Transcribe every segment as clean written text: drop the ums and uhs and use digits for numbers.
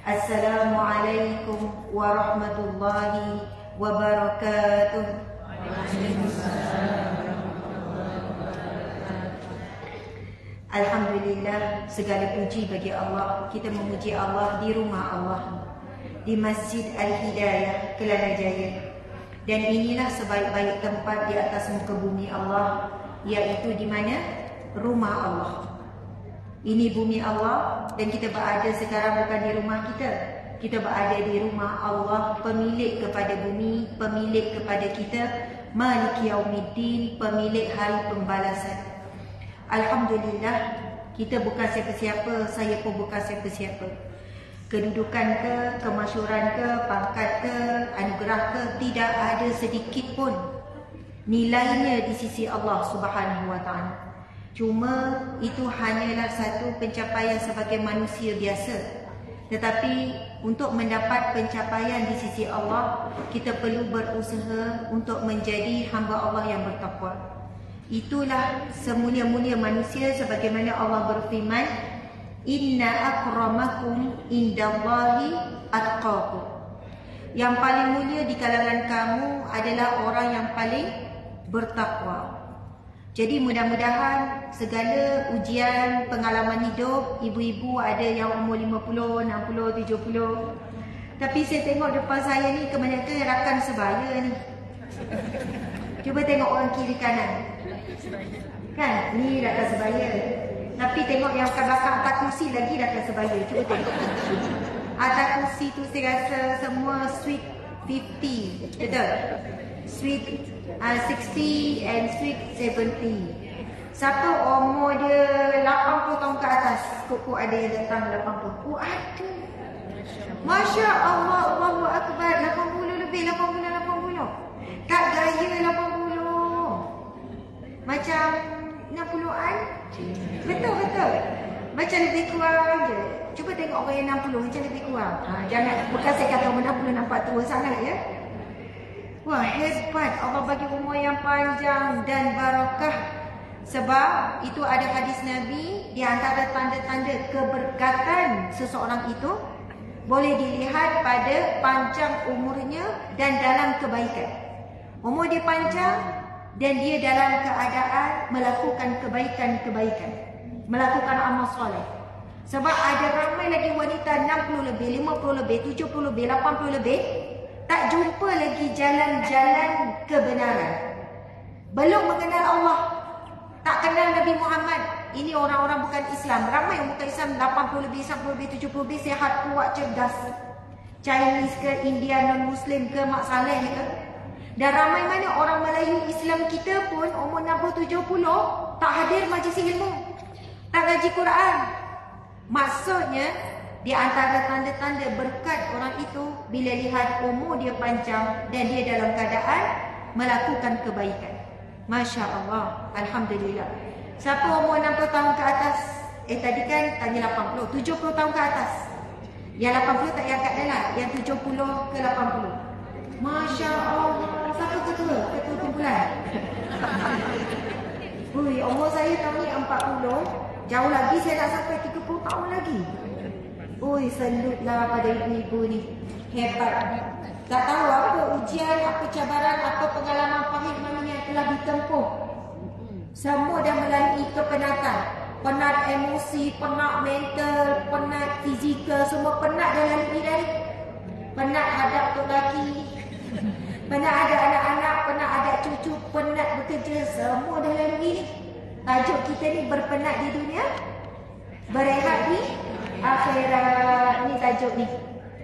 Assalamualaikum warahmatullahi wabarakatuh. Alhamdulillah, segala puji bagi Allah. Kita memuji Allah di rumah Allah, di Masjid Al-Hidayah, Kelana Jaya. Dan inilah sebaik-baik tempat di atas muka bumi Allah, iaitu di mana? Rumah Allah. Ini bumi Allah dan kita berada sekarang bukan di rumah kita. Kita berada di rumah Allah, pemilik kepada bumi, pemilik kepada kita, Maliki Yaumiddin, pemilik hari pembalasan. Alhamdulillah, kita bukan siapa-siapa, saya pun bukan siapa-siapa. Kedudukan ke, kemasyhuran ke, pangkat ke, anugerah ke, tidak ada sedikit pun nilainya di sisi Allah Subhanahu wa taala. Cuma itu hanyalah satu pencapaian sebagai manusia biasa. Tetapi untuk mendapat pencapaian di sisi Allah, kita perlu berusaha untuk menjadi hamba Allah yang bertakwa. Itulah semulia-mulia manusia sebagaimana Allah berfirman, Inna akramakum indallahi atqakum. Yang paling mulia di kalangan kamu adalah orang yang paling bertakwa. Jadi mudah-mudahan segala ujian pengalaman hidup, ibu-ibu ada yang umur 50, 60, 70. Tapi saya tengok depan saya ni kebanyakan rakan sebaya ni. Cuba tengok orang kiri kanan. Kan? Ni rakan sebaya. Tapi tengok yang kat belakang atas kursi lagi rakan sebaya. Cuba tengok. Atas kursi tu saya rasa semua sweet 50. Betul? Sweet 60 and sweet 70. Siapa umur dia 80 tahun ke atas? Kok ada yang datang 80? Oh ada. Masya Allah, Allahu Akbar. 80 lebih, 80. Kak gaya 80. Macam 60-an. Betul. Macam lebih kurang je. Cuba tengok orang yang 60 macam lebih kurang. Jangan, bukan saya kata umur 60 nampak tua sangat ya. Wah, hebat. Allah bagi umur yang panjang dan barakah. Sebab itu ada hadis Nabi, di antara tanda-tanda keberkatan seseorang itu boleh dilihat pada panjang umurnya dan dalam kebaikan. Umur dia panjang dan dia dalam keadaan melakukan kebaikan-kebaikan, melakukan amal soleh. Sebab ada ramai lagi wanita 60 lebih, 50 lebih, 70 lebih, 80 lebih tak jumpa lagi jalan-jalan kebenaran. Belum mengenal Allah, tak kenal Nabi Muhammad. Ini orang-orang bukan Islam. Ramai yang bukan Islam, 80 lebih, 60 lebih, 70 lebih, sihat, kuat, cerdas. Chinese ke, India, non-Muslim ke, Mak Saleh ke. Dan ramai mana orang Melayu Islam kita pun umur 60-70 tak hadir majlis ilmu, tak ngaji Quran. Maksudnya di antara tanda-tanda berkat orang itu bila lihat umur dia panjang dan dia dalam keadaan melakukan kebaikan. Masya Allah, Alhamdulillah. Siapa umur 60 tahun ke atas? Tadi kan tanya 80, 70 tahun ke atas. Yang 80 tak angkat dah lah. Yang 70 ke 80. Masya Allah. Siapa ketua? Ketua kumpulan. Ui, umur saya tahun ni 40. Jauh lagi saya nak sampai 30 tahun lagi. Ui, salutlah pada ibu-ibu ni. Hebat. Tak tahu apa ujian, apa cabaran, apa pengalaman pahit mana yang telah ditempuh. Semua dah melalui kepenatan. Penat emosi, penat mental, penat fizikal, semua penat dah lalui dari. Penat hadap tok laki, penat ada anak-anak, penat ada cucu, penat bekerja, semua dah lalui ni. Tajuk kita ni berpenat di dunia, berehat di akhirat. Ni tajuk ni.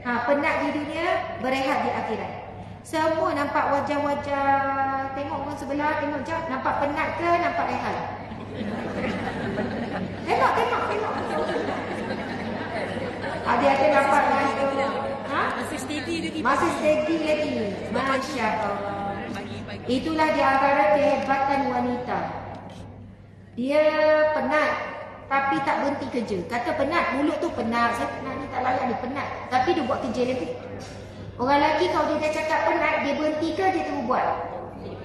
Penat di dunia, berehat di akhirat. Semua nampak wajah-wajah. Tengok orang sebelah, tengok jap. Nampak penat ke, nampak rehat? Tengok. Ada nampak lagi. Masih steady lagi. Masih steady lagi. Masya Allah. Itulah di antara kehebatan wanita. Dia penat tapi tak berhenti kerja. Kata penat, mulut tu penat. Saya penat ni tak layak ni, penat. Tapi dia buat kerja lagi. Orang lelaki kalau dia dah cakap penat, dia berhenti ke dia terus buat?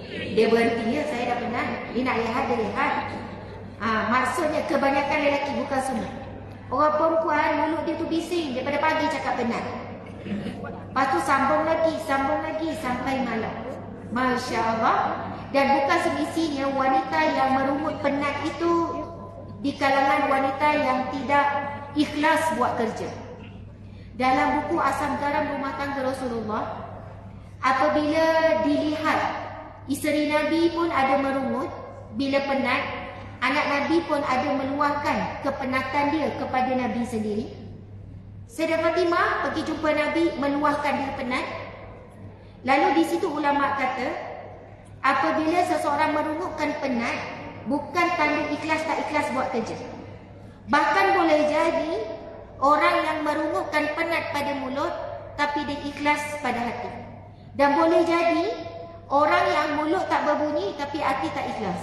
Dia berhenti, ya saya dah penat. Dia nak rehat, dia rehat. Maksudnya kebanyakan lelaki, bukan semua. Orang perempuan mulut dia tu bising daripada pagi cakap penat. Lepas tu sambung lagi sampai malam. Masya Allah. Dan bukan semestinya wanita yang merungut penat itu di kalangan wanita yang tidak ikhlas buat kerja. Dalam buku Asam Garam Rumah Tangga Rasulullah, apabila dilihat isteri Nabi pun ada merungut bila penat, anak Nabi pun ada meluahkan kepenatan dia kepada Nabi sendiri. Sayyidah Fatimah pergi jumpa Nabi meluahkan dia penat. Lalu di situ ulama kata, apabila seseorang merungutkan penat, bukan tanda ikhlas tak ikhlas buat kerja. Bahkan boleh jadi orang yang merungutkan penat pada mulut tapi dia ikhlas pada hati. Dan boleh jadi orang yang mulut tak berbunyi tapi hati tak ikhlas.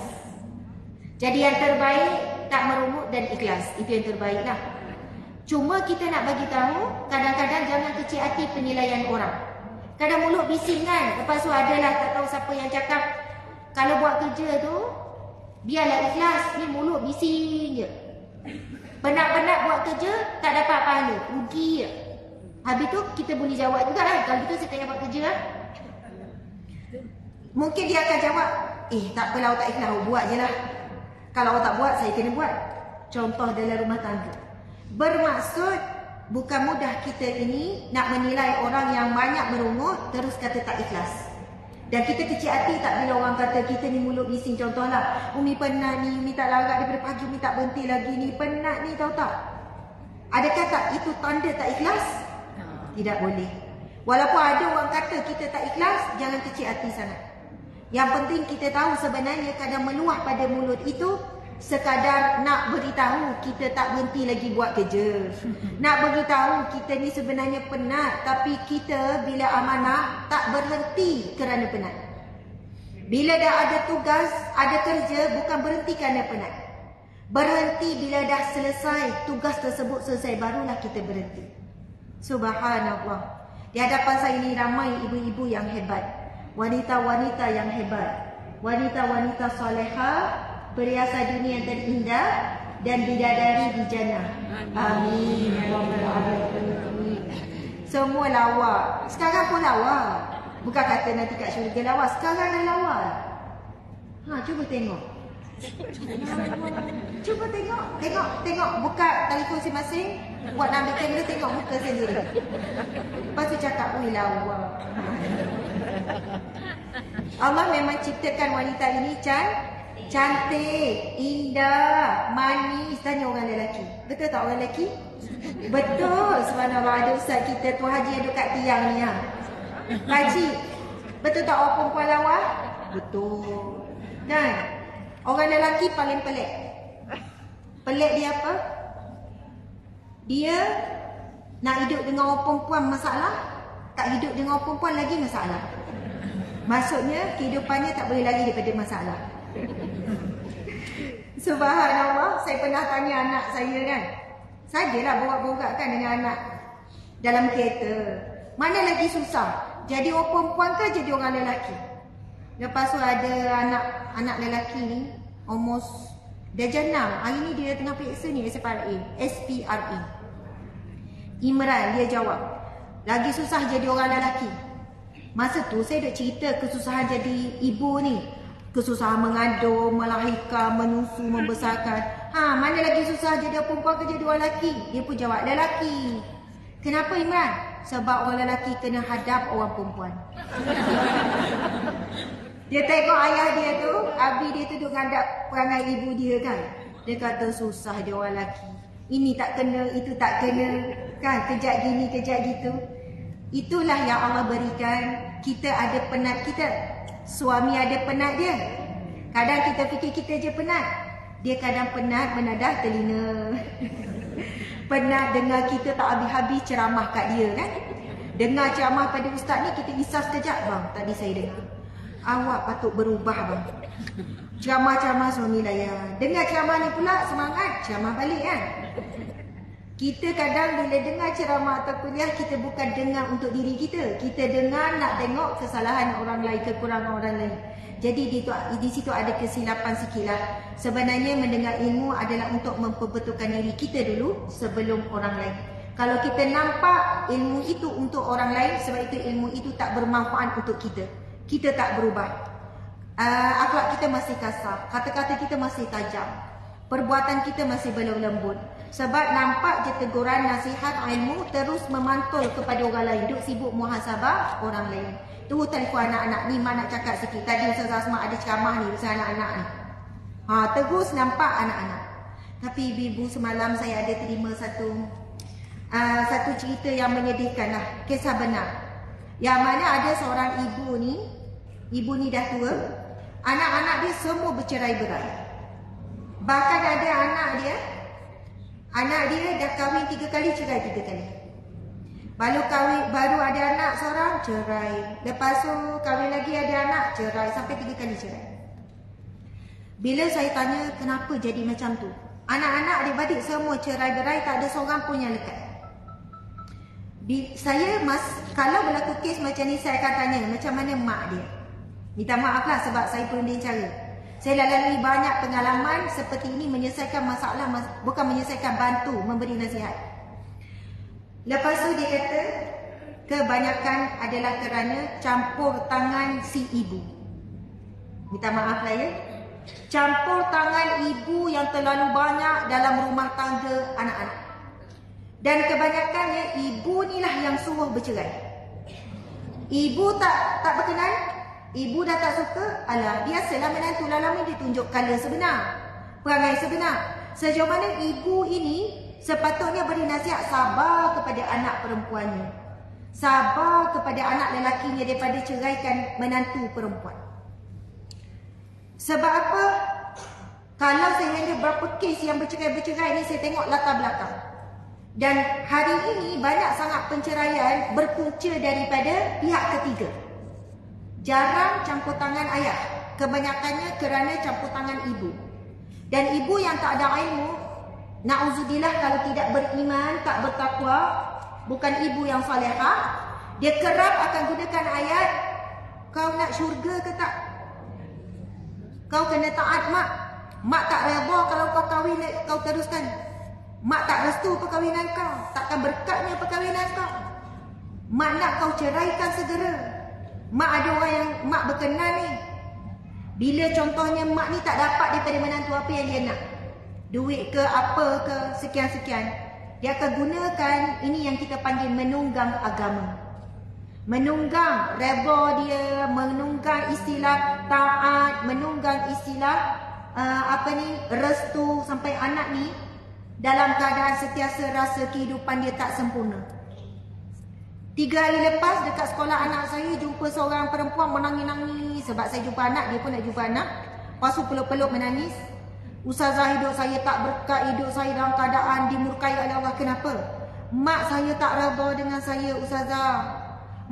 Jadi yang terbaik tak merungut dan ikhlas. Itu yang terbaiklah. Cuma kita nak bagi tahu, kadang-kadang jangan kecil hati penilaian orang. Kadang mulut bising kan. Lepas tu adalah tak tahu siapa yang cakap, kalau buat kerja tu biarlah ikhlas, ni mulut bising je. Penat-penat buat kerja tak dapat pahala, rugi je. Habis tu kita boleh jawab juga lah, kalau gitu saya tak payah buat kerja lah. Mungkin dia akan jawab, tak apalah awak tak ikhlas, awak buat je lah. Kalau awak tak buat, saya kena buat. Contoh dalam rumah tangga. Bermaksud bukan mudah kita ini nak menilai orang yang banyak merungut terus kata tak ikhlas. Dan kita kecil hati tak bila orang kata kita ni mulut bising. Contohlah, Umi penat ni, Umi tak larat daripada pagi, Umi tak berhenti lagi ni, penat ni, tahu tak? Adakah tak itu tanda tak ikhlas? Tidak boleh. Walaupun ada orang kata kita tak ikhlas, jangan kecil hati sangat. Yang penting kita tahu sebenarnya kadang meluah pada mulut itu sekadar nak beritahu kita tak berhenti lagi buat kerja. Nak beritahu kita ni sebenarnya penat, tapi kita bila amanah tak berhenti kerana penat. Bila dah ada tugas, ada kerja, bukan berhenti kerana penat. Berhenti bila dah selesai, tugas tersebut selesai, barulah kita berhenti. Subhanallah. Di hadapan saya ini ramai ibu-ibu yang hebat, wanita-wanita yang hebat, wanita-wanita solehah, perhiasan dunia yang terindah dan bidadari di jannah. Amin. Semua lawa. Sekarang pun lawa. Bukan kata nanti kat syurga lawa. Sekarang dah lawa. Cuba tengok. Cuba tengok. Tengok. Buka telefon masing-masing. Buat nak ambil kamera, tengok muka sendiri. Lepas tu cakap, ui lawa. Allah memang ciptakan wanita ini cantik, indah, manis. Tanya orang lelaki. Betul tak orang lelaki? Betul. Subhanallah, ada ustaz kita tu Haji yang dekat tiang ni. Pakcik, betul tak orang perempuan lawa? Betul. Kan? Orang lelaki paling pelik. Pelik dia apa? Dia nak hidup dengan orang perempuan masalah, tak hidup dengan orang perempuan lagi masalah. Maksudnya kehidupannya tak boleh lari daripada masalah. Subhanallah, saya pernah tanya anak saya kan. Sajalah borak-borak kan dengan anak dalam kereta. Mana lagi susah? Jadi orang perempuan ke jadi orang lelaki? Lepas tu ada anak lelaki ni almost darjah 6. Hari ni dia tengah periksa ni SPRE. Imran dia jawab, lagi susah jadi orang lelaki. Masa tu saya dah cerita kesusahan jadi ibu ni. Kesusahan mengandung, melahirkan, menyusu, membesarkan. Mana lagi susah jadi perempuan ke jadi orang lelaki? Dia pun jawab, lelaki. Kenapa Imran? Sebab orang lelaki kena hadap orang perempuan. Dia tengok ayah dia tu, abi dia tu duduk ngadap perangai ibu dia kan. Dia kata susah dia orang lelaki. Ini tak kena, itu tak kena. Kan, kejap gini, kejap gitu. Itulah yang Allah berikan. Kita ada penat kita. Suami ada penat dia. Kadang kita fikir kita je penat. Dia kadang penat menadah telinga. Penat dengar kita tak habis-habis ceramah kat dia kan. Dengar ceramah pada ustaz ni kita risau sekejap. Bang, tadi saya dengar. Awak patut berubah bang. Ceramah-ceramah suami layan. Dengar ceramah ni pula semangat. Ceramah balik kan. Kita kadang bila dengar ceramah atau kuliah, kita bukan dengar untuk diri kita. Kita dengar nak tengok kesalahan orang lain, kekurangan orang lain. Jadi di situ ada kesilapan sikit lah. Sebenarnya mendengar ilmu adalah untuk memperbetulkan diri kita dulu sebelum orang lain. Kalau kita nampak ilmu itu untuk orang lain, sebab itu ilmu itu tak bermanfaat untuk kita, kita tak berubah. Akhlak kita masih kasar, kata-kata kita masih tajam, perbuatan kita masih belum lembut. Sebab nampak je teguran, nasihat, ilmu terus memantul kepada orang lain. Duk sibuk muhasabah orang lain. Tu telefon anak-anak ni, mak nak cakap sikit. Tadi Ustazah Asma ada ceramah ni pasal anak-anak ni. Terus nampak anak-anak. Tapi ibu-ibu, semalam saya ada terima satu cerita yang menyedihkan lah. Kisah benar. Yang mana ada seorang ibu ni dah tua. Anak-anak dia semua bercerai-berai. Bahkan ada anak dia dah kahwin 3 kali, cerai 3 kali. Baru ada anak seorang, cerai. Lepas tu kahwin lagi ada anak, cerai. Sampai 3 kali cerai. Bila saya tanya kenapa jadi macam tu, anak-anak adik-adik semua cerai-berai, tak ada seorang pun yang lekat. Kalau berlaku kes macam ni, saya akan tanya macam mana mak dia. Minta maaf lah sebab saya perunding cara. Saya lalui banyak pengalaman seperti ini, menyelesaikan masalah, bukan menyelesaikan, bantu, memberi nasihat. Lepas tu dia kata, kebanyakan adalah kerana campur tangan si ibu. Minta maaf lah ya. Campur tangan ibu yang terlalu banyak dalam rumah tangga anak-anak. Dan kebanyakannya ibu ni lah yang suruh bercerai. Ibu tak berkenan. Ibu dah tak suka, alah biasalah menantu lama dia tunjuk color sebenar, perangai sebenar. Sejauh mana ibu ini sepatutnya beri nasihat sabar kepada anak perempuannya, sabar kepada anak lelakinya daripada ceraikan menantu perempuan. Sebab apa? Kalau saya handle berapa kes yang bercerai-bercerai ni, saya tengok latar belakang. Dan hari ini banyak sangat penceraian berpunca daripada pihak ketiga. Jarang campur tangan ayah, kebanyakannya kerana campur tangan ibu. Dan ibu yang tak ada ilmu, na'udzubillah, kalau tidak beriman, tak bertakwa, bukan ibu yang salihah, dia kerap akan gunakan ayat, kau nak syurga ke tak? Kau kena taat mak. Mak tak redha kalau kau kahwin, kau teruskan. Mak tak restu perkahwinan kau, takkan berkatnya perkahwinan kau. Mak nak kau ceraikan segera. Mak ada orang yang mak berkenan ni. Bila contohnya mak ni tak dapat daripada menantu apa yang dia nak, duit ke apa ke sekian-sekian, dia akan gunakan ini yang kita panggil menunggang agama. Menunggang redha dia, menunggang istilah taat, menunggang istilah restu, sampai anak ni dalam keadaan sentiasa rasa kehidupan dia tak sempurna. 3 hari lepas dekat sekolah anak saya jumpa seorang perempuan menangis-nangis sebab saya jumpa anak, dia pun nak jumpa anak. Lepas tu peluk-peluk menangis. Ustazah, hidup saya tak berkat, hidup saya dalam keadaan dimurkai oleh Allah. Kenapa? Mak saya tak redha dengan saya, Ustazah.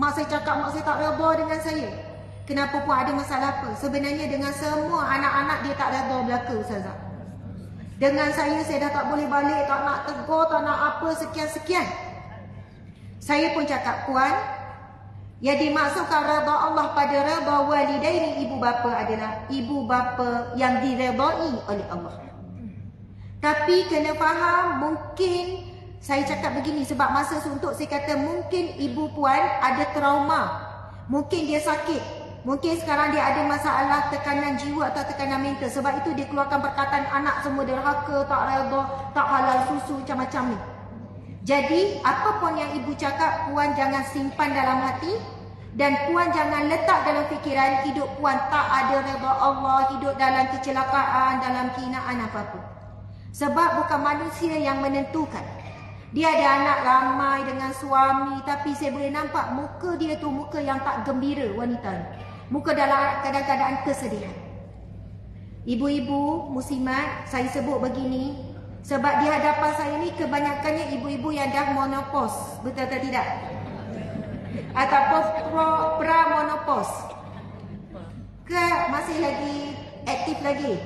Mak saya cakap mak saya tak redha dengan saya. Kenapa pun, ada masalah apa? Sebenarnya dengan semua anak-anak dia tak redha belaka, Ustazah. Dengan saya dah tak boleh balik, tak nak tegur, tak nak apa, sekian-sekian. Saya pun cakap, puan, yang dimaksudkan redha Allah pada redha walidaini, ibu bapa, adalah ibu bapa yang diredai oleh Allah. Tapi kena faham, mungkin saya cakap begini sebab masa suntuk saya kata mungkin ibu puan ada trauma, mungkin dia sakit, mungkin sekarang dia ada masalah tekanan jiwa atau tekanan mental. Sebab itu dia keluarkan perkataan anak semua derhaka, tak redha, tak halal susu, macam-macam ni. Jadi, apa pun yang ibu cakap, puan jangan simpan dalam hati. Dan puan jangan letak dalam fikiran hidup puan tak ada redha Allah, hidup dalam kecelakaan, dalam kehinaan apa-apa. Sebab bukan manusia yang menentukan. Dia ada anak ramai dengan suami, tapi saya boleh nampak muka dia tu muka yang tak gembira, wanita ni. Muka dalam keadaan kesedihan. Ibu-ibu muslimat, saya sebut begini sebab di hadapan saya ni kebanyakannya ibu-ibu yang dah menopause, betul atau tidak? Ataupun pra-menopause. Ke masih lagi aktif lagi?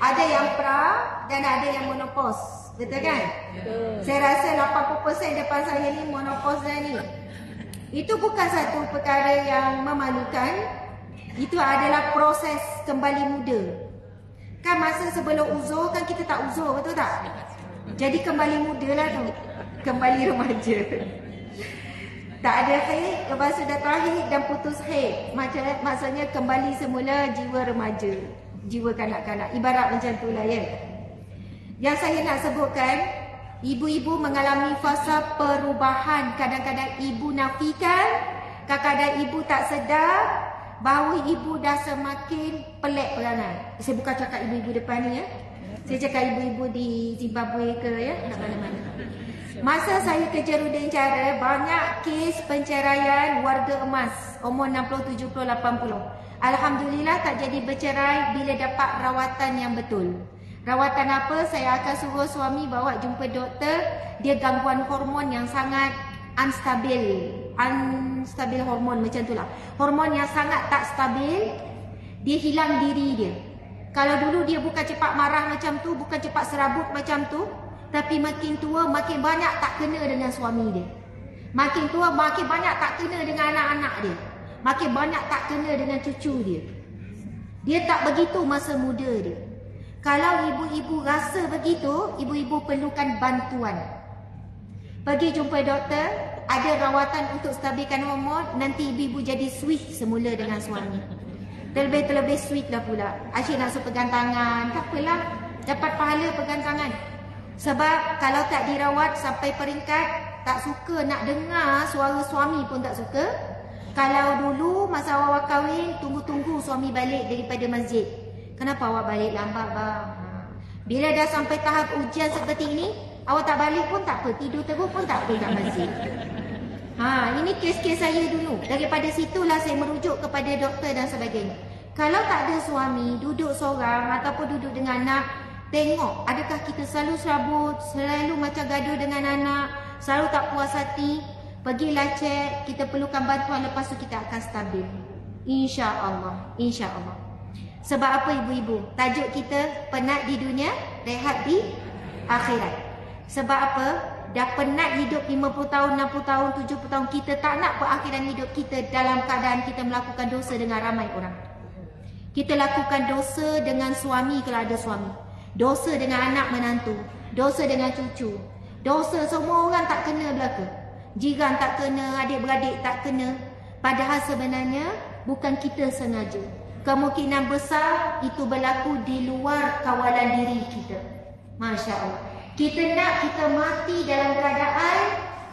Ada yang pra dan ada yang menopause, betul kan? Saya rasa 80% depan saya ni menopause dah ni. Itu bukan satu perkara yang memalukan. Itu adalah proses kembali muda. Kan masa sebelum uzur kan kita tak uzur, betul tak? Jadi kembali muda lah tu. Kembali remaja. Tak ada haid, lepas tu datang haid dan putus haid. Maksudnya kembali semula jiwa remaja, jiwa kanak-kanak. Ibarat macam tu lah ya. Yang saya nak sebutkan, ibu-ibu mengalami fasa perubahan. Kadang-kadang ibu nafikan, kadang-kadang ibu tak sedar bahawa ibu dah semakin pelik perangai. Saya bukan cakap ibu-ibu depan ni ya. Saya cakap ibu-ibu di Zimbabwe ke ya, kat mana-mana. Masa saya kerja Rudin Cara, banyak kes penceraian warga emas umur 60, 70, 80. Alhamdulillah tak jadi bercerai bila dapat rawatan yang betul. Rawatan apa? Saya akan suruh suami bawa jumpa doktor. Dia gangguan hormon yang sangat unstabil hormon macam tu lah. Hormon yang sangat tak stabil. Dia hilang diri dia. Kalau dulu dia bukan cepat marah macam tu, bukan cepat serabut macam tu, tapi makin tua makin banyak tak kena dengan suami dia. Makin tua makin banyak tak kena dengan anak-anak dia. Makin banyak tak kena dengan cucu dia. Dia tak begitu masa muda dia. Kalau ibu-ibu rasa begitu, ibu-ibu perlukan bantuan. Pergi jumpa doktor, ada rawatan untuk stabilkan hormon, nanti ibu-ibu jadi sweet semula dengan suami. Terlebih-terlebih sweet dah pula. Asyik nak suruh pegang tangan, tak apalah, dapat pahala pegang tangan. Sebab kalau tak dirawat sampai peringkat tak suka nak dengar suara suami pun tak suka. Kalau dulu masa awak kahwin, tunggu-tunggu suami balik daripada masjid. Kenapa awak balik lambat bang? Bila dah sampai tahap ujian seperti ini, awak tak balik pun tak apa, tidur terus pun tak apa kat masjid. Ini kes-kes saya dulu. Daripada situlah saya merujuk kepada doktor dan sebagainya. Kalau tak ada suami, duduk seorang ataupun duduk dengan anak, tengok adakah kita selalu serabut, selalu macam gaduh dengan anak, selalu tak puas hati. Pergilah cek, kita perlukan bantuan, lepas tu kita akan stabil. InsyaAllah, insyaAllah. Sebab apa ibu-ibu? Tajuk kita penat di dunia, rehat di akhirat. Sebab apa? Dah penat hidup 50 tahun, 60 tahun, 70 tahun. Kita tak nak perakhiran hidup kita dalam keadaan kita melakukan dosa dengan ramai orang. Kita lakukan dosa dengan suami kalau ada suami. Dosa dengan anak menantu. Dosa dengan cucu. Dosa semua orang tak kena belaka. Jiran tak kena, adik-beradik tak kena. Padahal sebenarnya bukan kita sengaja. Kemungkinan besar itu berlaku di luar kawalan diri kita. Masya Allah. Kita nak kita mati dalam keadaan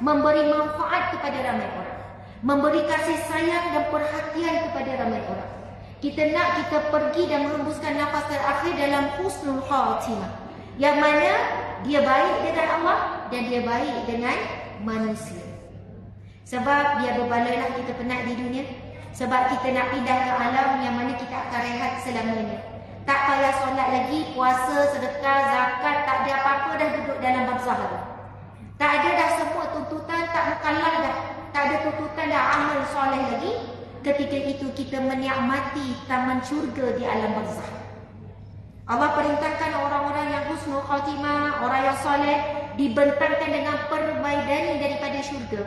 memberi manfaat kepada ramai orang. Memberi kasih sayang dan perhatian kepada ramai orang. Kita nak kita pergi dan menghembuskan nafas terakhir dalam husnul khatimah. Yang mana dia baik dengan Allah dan dia baik dengan manusia. Sebab dia berbalailah kita penat di dunia. Sebab kita nak pindah ke alam yang mana kita akan rehat selamanya. Tak payah solat lagi, puasa, sedekah, zakat, tak ada apa-apa, dah duduk dalam barzakh. Tak ada dah semua tuntutan, tak mukallaf dah. Tak ada tuntutan dah amal soleh lagi. Ketika itu kita menikmati taman syurga di alam barzakh. Allah perintahkan orang-orang yang husnul khatimah, orang yang soleh, dibentangkan dengan permaidani daripada syurga.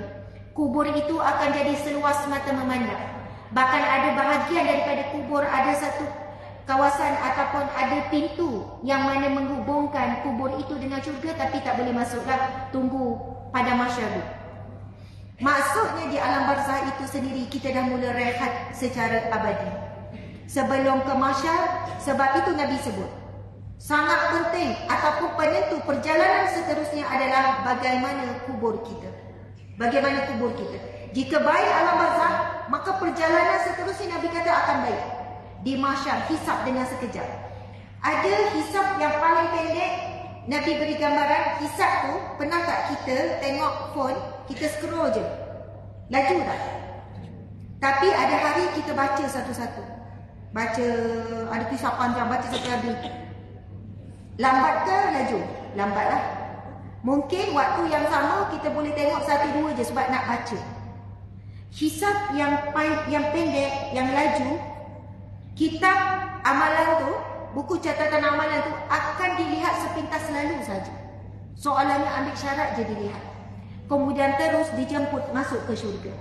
Kubur itu akan jadi seluas mata memandang. Bahkan ada bahagian daripada kubur, ada satu kawasan ataupun ada pintu yang mana menghubungkan kubur itu dengan syurga, tapi tak boleh masuklah, tunggu pada masyarakat. Maksudnya di alam barzakh itu sendiri kita dah mula rehat secara abadi. Sebelum ke masyar, sebab itu Nabi sebut sangat penting ataupun penentu perjalanan seterusnya adalah bagaimana kubur kita. Bagaimana kubur kita. Jika baik alam barzakh, maka perjalanan seterusnya Nabi kata akan baik. Di masyar, hisab dengan sekejap. Ada hisab yang paling pendek, Nabi beri gambaran. Hisab tu, pernah tak kita tengok phone, kita scroll je, laju tak? Tapi ada hari kita baca satu-satu. Baca, ada kisah panjang, baca satu hari. Lambat ke laju? Lambat lah. Mungkin waktu yang sama kita boleh tengok satu dua je sebab nak baca. Hisab yang pendek, yang laju, kitab amalan tu, buku catatan amalan tu akan dilihat sepintas lalu saja. Soalannya ambil syarat je dilihat. Kemudian terus dijemput masuk ke syurga.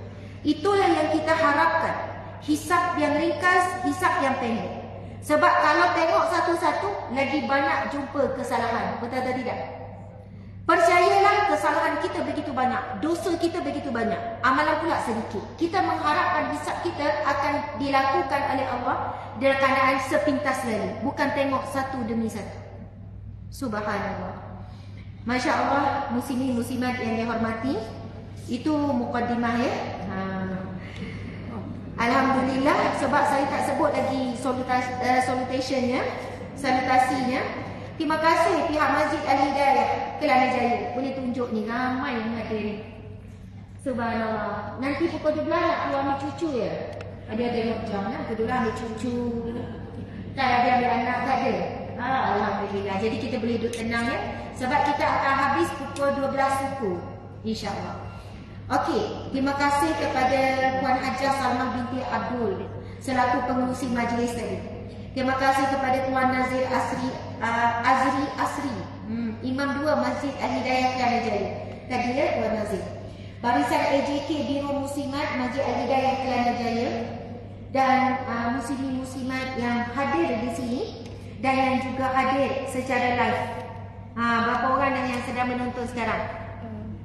Itulah yang kita harapkan. Hisab yang ringkas, hisab yang pendek. Sebab kalau tengok satu-satu, lagi banyak jumpa kesalahan. Betul atau tidak? Percayalah, kesalahan kita begitu banyak, dosa kita begitu banyak, amalan pula sedikit. Kita mengharapkan hisab kita akan dilakukan oleh Allah dalam keadaan sepintas lalu, bukan tengok satu demi satu. Subhanallah. Masya Allah, muslimin muslimat yang dihormati, itu mukaddimah ya. Alhamdulillah, sebab saya tak sebut lagi salutationnya, salutasinya. Terima kasih pihak Masjid Al-Hidayah Kelana Jaya. Boleh tunjuk ni, ramai yang hadir ni. Subhanallah. Nanti pukul 12 nak keluar ambil cucu ya? Ada tengok jam lah, pukul 12 ambil cucu. Tak ada ambil anak, tak ada. Alhamdulillah. Jadi kita boleh duduk tenang ya. Sebab kita akan habis pukul 12 suku, InsyaAllah. Okey, terima kasih kepada Puan Hajah Salmah binti Abdul selaku pengurusi majlis tadi. Terima kasih kepada Tuan Nazir Azri Asri, Imam 2 Masjid Al-Hidayah Kelana Jaya. Tadi ya Tuan Nazir. Barisan AJK Biro Muslimat Masjid Al-Hidayah Kelana Jaya dan muslimin muslimat yang hadir di sini dan yang juga hadir secara live. Berapa orang yang sedang menonton sekarang?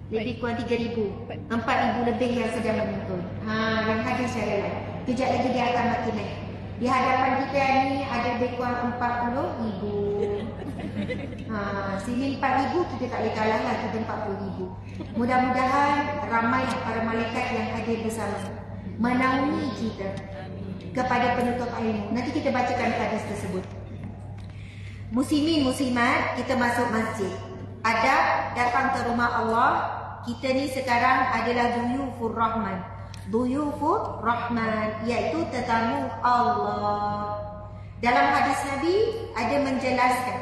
Lebih kurang 3,000, 4,000 lebih yang sedang menonton. Yang hadir secara live. Kejap lagi dia akan makin naik. Di hadapan kita ni ada lebih kurang 40,000. Sini 4,000, kita tak boleh kalah lah, kita 40,000. Mudah-mudahan ramai para malaikat yang hadir bersama menaungi kita kepada penuntut ilmu. Nanti kita bacakan hadis tersebut. Muslimin muslimat, kita masuk masjid. Adab datang ke rumah Allah. Kita ni sekarang adalah duyufur rahman. Duyufur rahman, iaitu tetamu Allah. Dalam hadis Nabi ada menjelaskan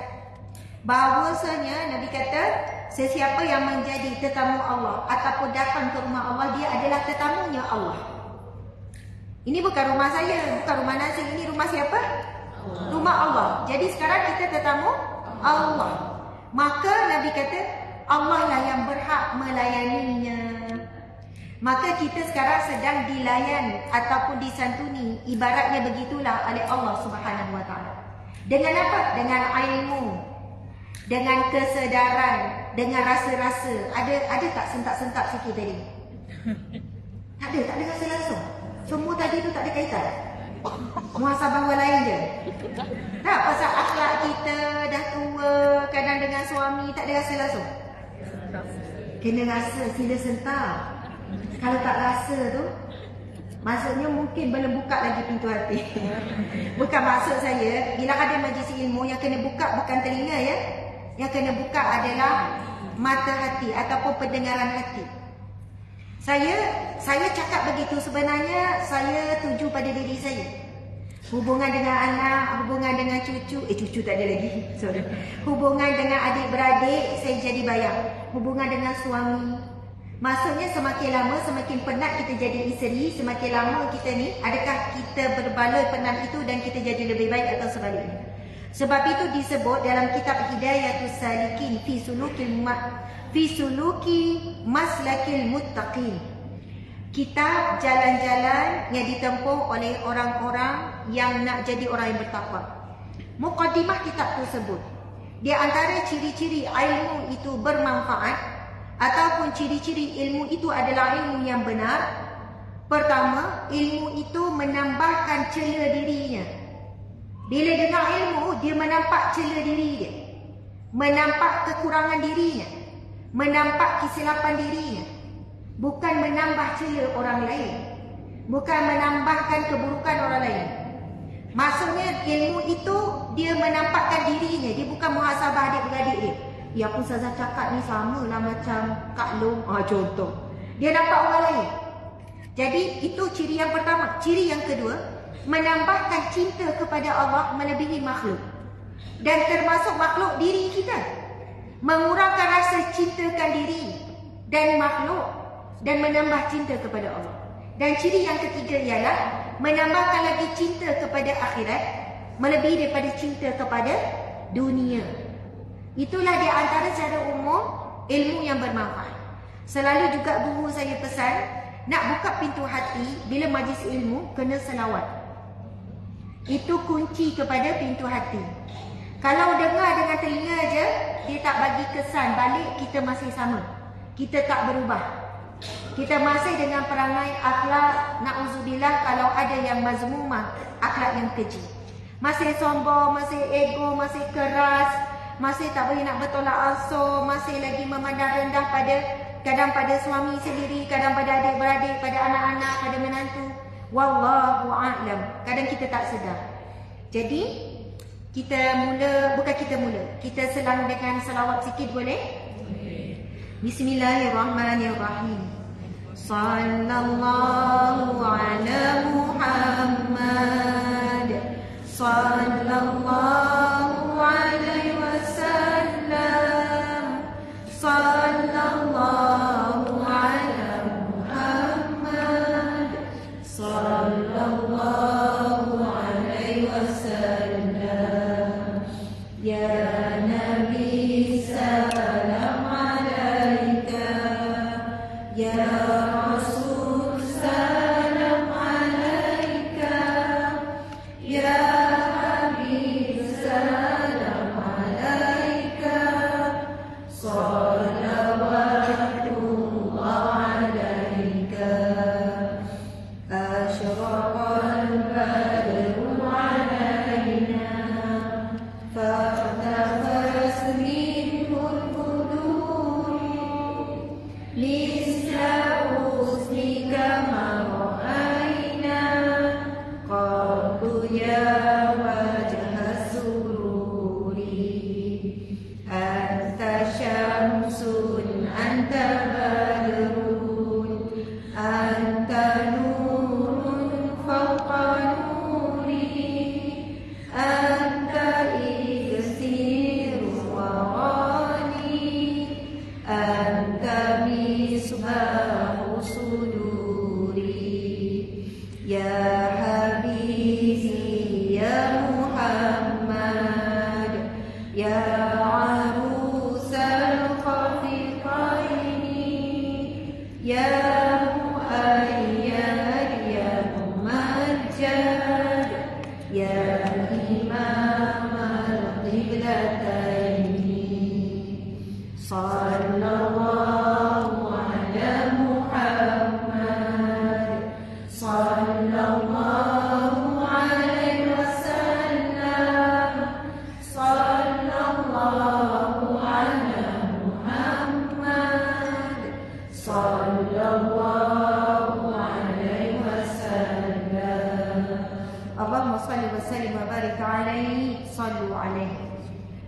bahawasanya Nabi kata, sesiapa yang menjadi tetamu Allah ataupun datang ke rumah Allah, dia adalah tetamunya Allah. Ini bukan rumah saya, bukan rumah Nazir. Ini rumah siapa? Allah. Rumah Allah. Jadi sekarang kita tetamu Allah. Maka Nabi kata, Allah lah yang berhak melayaninya. Maka kita sekarang sedang dilayan ataupun disantuni, ibaratnya begitulah oleh Allah Subhanahu Wa Taala. Dengan apa? Dengan ilmu, dengan kesedaran, dengan rasa-rasa. Ada tak sentak-sentak sikit tadi? Tak ada rasa langsung. Semua tadi tu tak ada kaitan. Muhasabah orang lain je. Tak, pasal akhlak kita dah tua, kadang dengan suami tak ada rasa langsung. Kena rasa, sila sentak. Kalau tak rasa tu, maksudnya mungkin belum buka lagi pintu hati. Bukan maksud saya, bila ada majlis ilmu yang kena buka bukan telinga ya. Yang kena buka adalah mata hati ataupun pendengaran hati. Saya cakap begitu, sebenarnya saya tuju pada diri saya. Hubungan dengan anak, hubungan dengan cucu, cucu tak ada lagi, sorry. Hubungan dengan adik-beradik, saya jadi bayang. Hubungan dengan suami. Maksudnya semakin lama, semakin penat kita jadi isteri, semakin lama kita ni, adakah kita berbaloi penat itu dan kita jadi lebih baik atau sebaliknya? Sebab itu disebut dalam kitab Hidayatus Salikin fi suluki maslakil muttaqin. Kitab jalan-jalan yang ditempuh oleh orang-orang yang nak jadi orang yang bertakwa. Muqaddimah kitab tersebut, di antara ciri-ciri ilmu itu bermanfaat ataupun ciri-ciri ilmu itu adalah ilmu yang benar. Pertama, ilmu itu menambahkan celah dirinya. Bila dengar ilmu, dia menampak celah diri dia, menampak kekurangan dirinya, menampak kesilapan dirinya. Bukan menambah celah orang lain, bukan menambahkan keburukan orang lain. Maksudnya ilmu itu dia menampakkan dirinya. Dia bukan muhasabah adik-beradik dia. Ya pun Ustazah cakap ni sama lah macam Kak Long, contoh. Dia nampak orang lain. Jadi itu ciri yang pertama. Ciri yang kedua, menambahkan cinta kepada Allah melebihi makhluk. Dan termasuk makhluk diri kita. Mengurangkan rasa cintakan diri dan makhluk dan menambah cinta kepada Allah. Dan ciri yang ketiga ialah menambahkan lagi cinta kepada akhirat melebihi daripada cinta kepada dunia. Itulah di antara secara umum ilmu yang bermanfaat. Selalu juga guru saya pesan, nak buka pintu hati bila majlis ilmu, kena selawat. Itu kunci kepada pintu hati. Kalau dengar dengan telinga je, dia tak bagi kesan balik, kita masih sama. Kita tak berubah. Kita masih dengan perangai akhlak, na'udzubillah, kalau ada yang mazmumah, akhlak yang keji. Masih sombong, masih ego, masih keras, masih tak boleh nak bertolak ansur, masih lagi memandang rendah kadang pada suami sendiri, kadang pada adik-beradik, pada anak-anak, pada menantu. Wallahu a'lam. Kadang kita tak sedar. Jadi kita selang dengan selawat sikit boleh? Bismillahirrahmanirrahim. Sallallahu ala Muhammad. Sallallahu alaihi wasallam. Sallallahu ala Muhammad. Sallallahu alaihi wasallam. Ya Nabi salam alaika. Ya Rasul salam alaika. Ya Habib salam alaika. Salawatullah alaika. Asyraqal badru alaina. Fahtafas minhul budur. Misla husnika ma ra'ayna. Qadu ya wajha sururi. Anta syamsun, anta badrun, anta nurun fawqa nuri, anta iksiru warani, anta misbahu suduri. Ya Habibi ya Muhammad, ya arusal khafiqaini, ya muayyad ya mumajjad, ya imam al-qiblataini. Sallallahu ala Muhammad. Sallallahu alaihi wasallam. Sallallahu ala Muhammad. Sallallahu alaihi wasallam. Allahumma salli wa sallim wa barik alaihi. Sallu alaihi.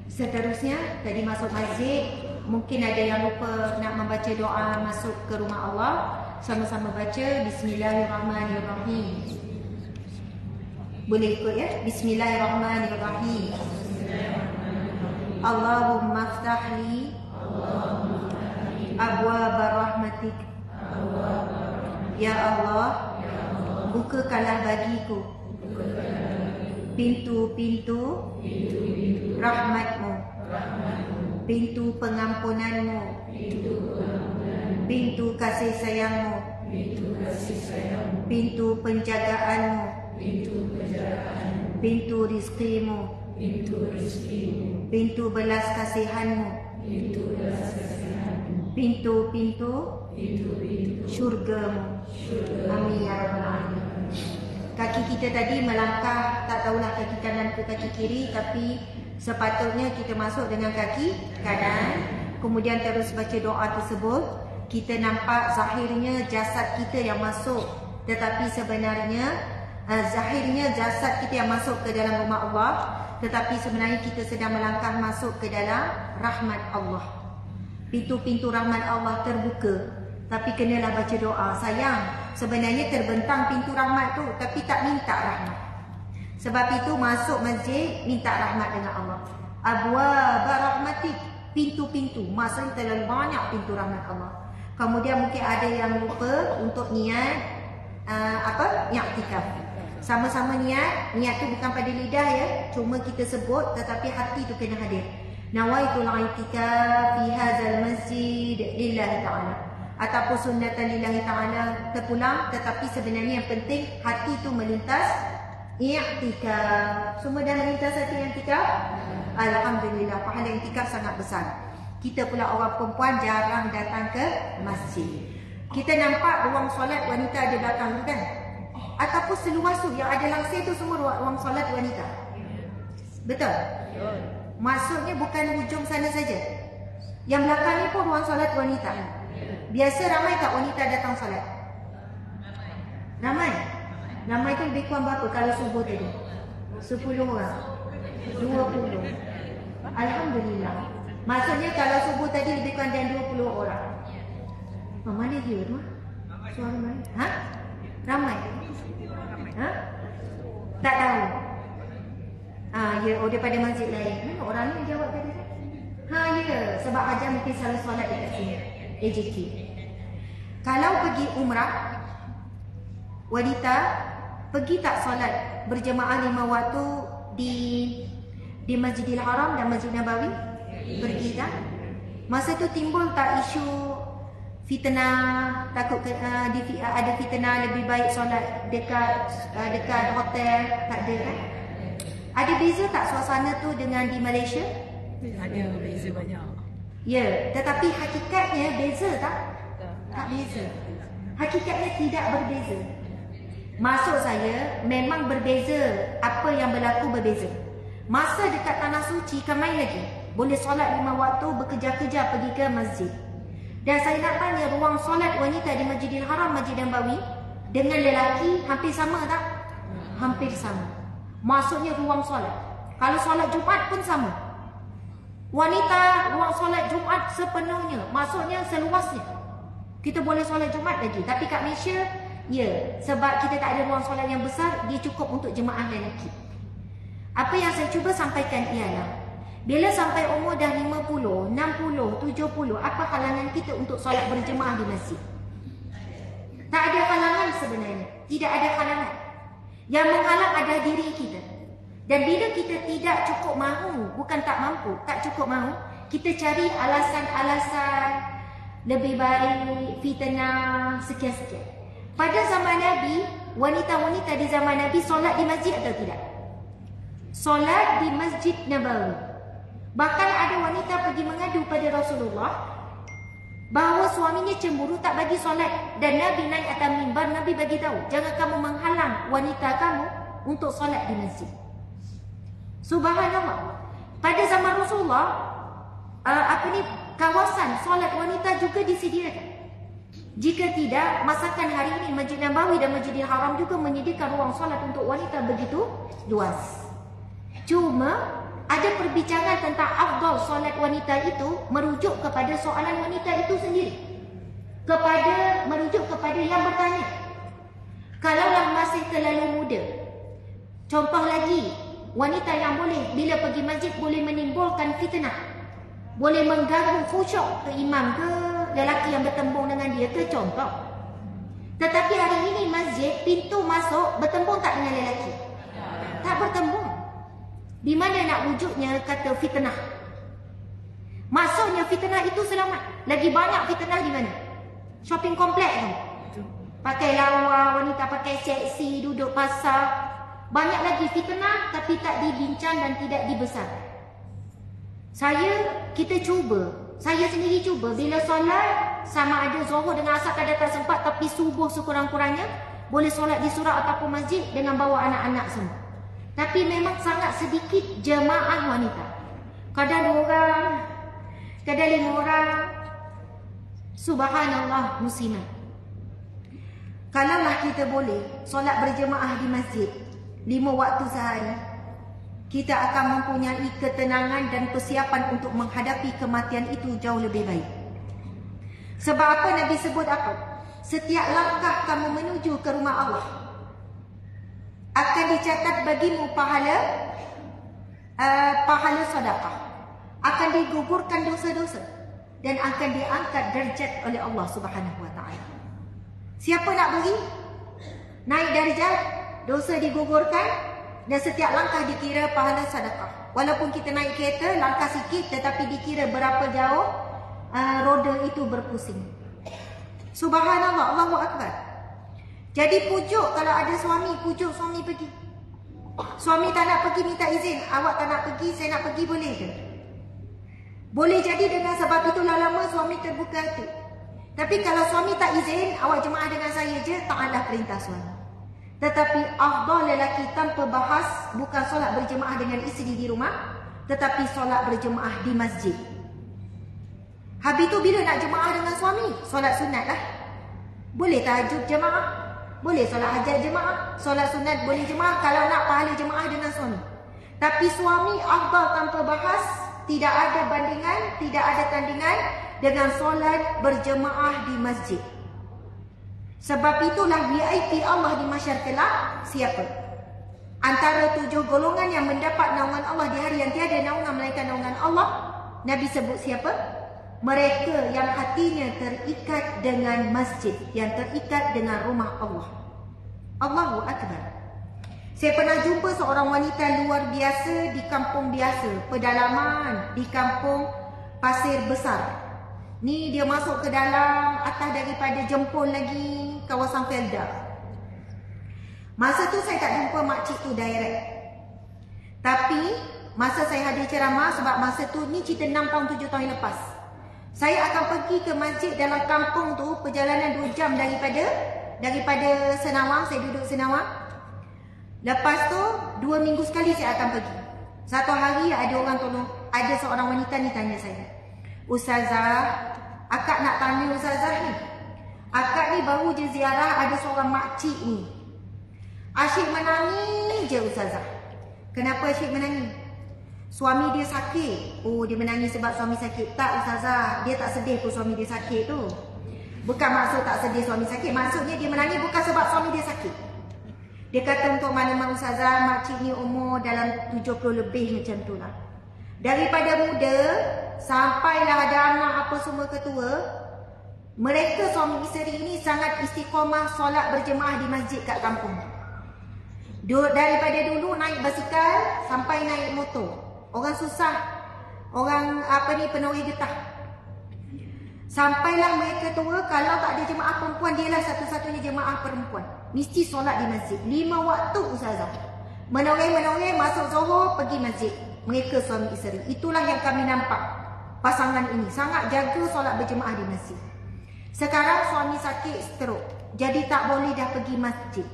Seterusnya, tadi masuk masjid, mungkin ada yang lupa nak membaca doa masuk ke rumah Allah. Sama-sama baca Bismillahirrahmanirrahim. Boleh ikut ya? Bismillahirrahmanirrahim. Allahumma aftahli abwaab rahmatik. Ya Allah, bukakanlah bagiku pintu-pintu rahmatmu, pintu pengampunanmu, pintu kasih sayangmu, pintu penjagaanmu, pintu rizkimu, pintu belas kasihanmu, pintu-pintu syurgamu. Amin ya rabbal alamin. Kaki kita tadi melangkah, tak tahulah kaki kanan ke kaki kiri, tapi sepatutnya kita masuk dengan kaki kanan. Kemudian terus baca doa tersebut. Kita nampak zahirnya jasad kita yang masuk, tetapi sebenarnya zahirnya jasad kita yang masuk ke dalam rumah Allah, tetapi sebenarnya kita sedang melangkah masuk ke dalam rahmat Allah. Pintu-pintu rahmat Allah terbuka, tapi kenalah baca doa. Sayang, sebenarnya terbentang pintu rahmat tu, tapi tak minta rahmat. Sebab itu masuk masjid minta rahmat dengan Allah. Abwaab rahmatik, pintu-pintu. Maksudnya terlalu banyak pintu rahmat Allah. Kemudian mungkin ada yang lupa untuk niat i'tikaf. Sama-sama niat tu bukan pada lidah ya, cuma kita sebut, tetapi hati tu kena hadir. Nawaitul i'tikaf fi hadzal masjid lillahi ta'ala. ataupun sunnatan lillahi ta'ala terpulang, tetapi sebenarnya yang penting hati tu melintas i'tikaf. Semua dah melintas hati i'tikaf? Alhamdulillah, pahala i'tikaf sangat besar. Kita pula orang perempuan jarang datang ke masjid. Kita nampak ruang solat wanita ada belakang tu kan? Ataupun seluas tu yang ada langsir tu semua ruang solat wanita. Betul? Maksudnya bukan hujung sana saja. Yang belakang ni pun ruang solat wanita. Biasa ramai tak wanita datang solat? Ramai? Ramai tu lebih kurang berapa kalau subuh tadi? 10 orang? 20? Alhamdulillah. Maksudnya kalau subuh tadi lebih kurang dan 20 orang. Mana dia tu? Suara mana? Ha? Ramai? Ha? Tak tahu? Ya, daripada masjid lain. Orang ni jawab tadi. Ya, sebab Hajar mungkin salah solat dekat sini. AJK. Kalau pergi umrah, wanita pergi tak solat berjemaah 5 waktu di Masjidil Haram dan Masjid Nabawi? Pergi tak? Masa tu timbul tak isu fitnah, takut ada fitnah lebih baik solat dekat hotel? Tak ada kan? Ada beza tak suasana tu dengan di Malaysia? Ada beza banyak. Ya, tetapi hakikatnya beza tak? Tak beza. Hakikatnya tidak berbeza. Maksud saya, memang berbeza. Apa yang berlaku berbeza. Masa dekat tanah suci kan main lagi. Boleh solat 5 waktu, bekerja-kerja pergi ke masjid. Dan saya nak tanya, ruang solat wanita di Masjidil Haram, Masjid Nabawi dengan lelaki hampir sama tak? Hampir sama. Maksudnya ruang solat. Kalau solat Jumaat pun sama. Wanita ruang solat Jumaat sepenuhnya. Maksudnya seluasnya. Kita boleh solat Jumaat lagi. Tapi kat Malaysia, ya, sebab kita tak ada ruang solat yang besar, dia cukup untuk jemaah lelaki. Apa yang saya cuba sampaikan ialah, bila sampai umur dah 50, 60, 70, apa halangan kita untuk solat berjemaah di masjid? Tak ada halangan sebenarnya. Tidak ada halangan. Yang menghalang adalah diri kita. Dan bila kita tidak cukup mahu, bukan tak mampu, tak cukup mahu, kita cari alasan-alasan lebih baik, fitnah, sekian-sekian. Pada zaman Nabi, wanita-wanita di zaman Nabi solat di masjid atau tidak? Solat di Masjid Nabawi. Bahkan ada wanita pergi mengadu pada Rasulullah bahawa suaminya cemburu tak bagi solat. Dan Nabi naik atas mimbar, Nabi bagi tahu, jangan kamu menghalang wanita kamu untuk solat di masjid. Subhanallah. Pada zaman Rasulullah, kawasan solat wanita juga disediakan. Jika tidak, masakan hari ini Masjid Nabawi dan Masjidil Haram juga menyediakan ruang solat untuk wanita begitu luas. Cuma ada perbincangan tentang afdal solat wanita itu merujuk kepada soalan wanita itu sendiri. Merujuk kepada yang bertanya. Kalaulah masih terlalu muda. Contoh lagi, wanita yang boleh bila pergi masjid boleh menimbulkan fitnah. Boleh mengganggu khusyuk ke imam ke lelaki yang bertembung dengan dia ke contoh. Tetapi hari ini masjid pintu masuk bertembung tak dengan lelaki? Tak bertembung. Di mana nak wujudnya kata fitnah? Maksudnya fitnah itu selamat. Lagi banyak fitnah di mana? Shopping kompleks tu. Pakai lawa, wanita pakai seksi, duduk pasar. Banyak lagi fitnah tapi tak dibincang dan tidak dibesarkan. Kita cuba. Saya sendiri cuba. Bila solat, sama ada zuhur dengan asar kadang tak sempat, tapi subuh sekurang-kurangnya boleh solat di surau ataupun masjid dengan bawa anak-anak semua. Tapi memang sangat sedikit jemaah wanita. Kadang 2 orang, kadang 5 orang. Subhanallah muslimat. Kalaulah kita boleh solat berjemaah di masjid 5 waktu sehari, kita akan mempunyai ketenangan dan persiapan untuk menghadapi kematian itu jauh lebih baik. Sebab apa Nabi sebut apa? Setiap langkah kamu menuju ke rumah Allah akan dicatat bagimu pahala sedekah. Akan digugurkan dosa-dosa dan akan diangkat darjat oleh Allah Subhanahu wa taala. Siapa nak beri? Naik darjat, dosa digugurkan dan setiap langkah dikira pahala sedekah. Walaupun kita naik kereta, langkah sikit tetapi dikira berapa jauh roda itu berpusing. Subhanallah, Allahu Akbar. Jadi pujuk, kalau ada suami, pujuk suami pergi. Suami tak nak pergi, minta izin. Awak tak nak pergi, saya nak pergi, boleh ke? Boleh jadi dengan sebab itu lama suami terbuka hati. Tapi kalau suami tak izin, awak jemaah dengan saya je, taatlah perintah suami. Tetapi afdal lelaki tanpa bahas bukan solat berjemaah dengan isteri di rumah, tetapi solat berjemaah di masjid. Habis tu bila nak jemaah dengan suami, solat sunat lah. Boleh tahajud jemaah, boleh solat hajat jemaah, solat sunat boleh jemaah kalau nak pahala jemaah dengan suami. Tapi suami afdal tanpa bahas, tidak ada bandingan, tidak ada tandingan dengan solat berjemaah di masjid. Sebab itulah VIP Allah di mahsyar kelak siapa? Antara 7 golongan yang mendapat naungan Allah di hari yang tiada naungan melainkan naungan Allah, Nabi sebut siapa? Mereka yang hatinya terikat dengan masjid, yang terikat dengan rumah Allah. Allahu Akbar. Saya pernah jumpa seorang wanita luar biasa di kampung biasa, pedalaman, di kampung Pasir Besar. Ni dia masuk ke dalam atas daripada Jempol lagi, kawasan Felda. Masa tu saya tak jumpa makcik tu direct. Tapi masa saya hadir ceramah, sebab masa tu ni cerita 6 tahun 7 tahun lepas, saya akan pergi ke masjid dalam kampung tu, perjalanan 2 jam daripada Senawang. Saya duduk Senawang. Lepas tu 2 minggu sekali saya akan pergi. Satu hari ada orang tolong, ada seorang wanita ni tanya saya, "Ustazah, akak nak tanya Ustazah ni. Akak ni baru je ziarah, ada seorang makcik ni. Asyik menangis je Ustazah." "Kenapa asyik menangis?" "Suami dia sakit." "Oh, dia menangis sebab suami sakit." "Tak Ustazah, dia tak sedih pun suami dia sakit tu. Bukan maksud tak sedih suami sakit, maksudnya dia menangis bukan sebab suami dia sakit." Dia kata, "Untuk maklumat Ustazah, makcik ni umur dalam 70 lebih macam tu lah. Daripada muda sampailah ada anak apa semua ketua, mereka suami isteri ini sangat istiqamah solat berjemaah di masjid kat kampung. Daripada dulu naik basikal sampai naik motor. Orang susah, orang penoreh getah. Sampailah mereka tua, kalau tak ada jemaah perempuan, dialah satu-satunya jemaah perempuan. Mesti solat di masjid 5 waktu Ustazah. Menoreh masuk Zohor pergi masjid. Mereka suami isteri. Itulah yang kami nampak. Pasangan ini sangat jaga solat berjemaah di masjid. Sekarang suami sakit stroke, jadi tak boleh dah pergi masjid.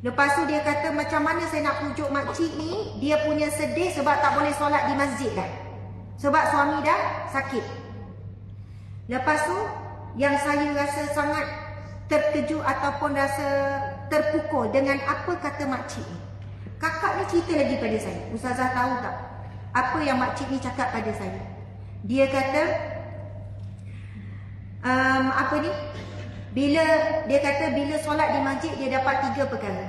Lepas tu dia kata, macam mana saya nak pujuk makcik ni, dia punya sedih sebab tak boleh solat di masjid dah. Sebab suami dah sakit. Lepas tu yang saya rasa sangat terkejut ataupun rasa terpukul dengan apa kata makcik ni. Kakak ni cerita lagi pada saya. Ustazah tahu tak apa yang makcik ni cakap pada saya? Dia kata, bila solat di masjid dia dapat 3 perkara.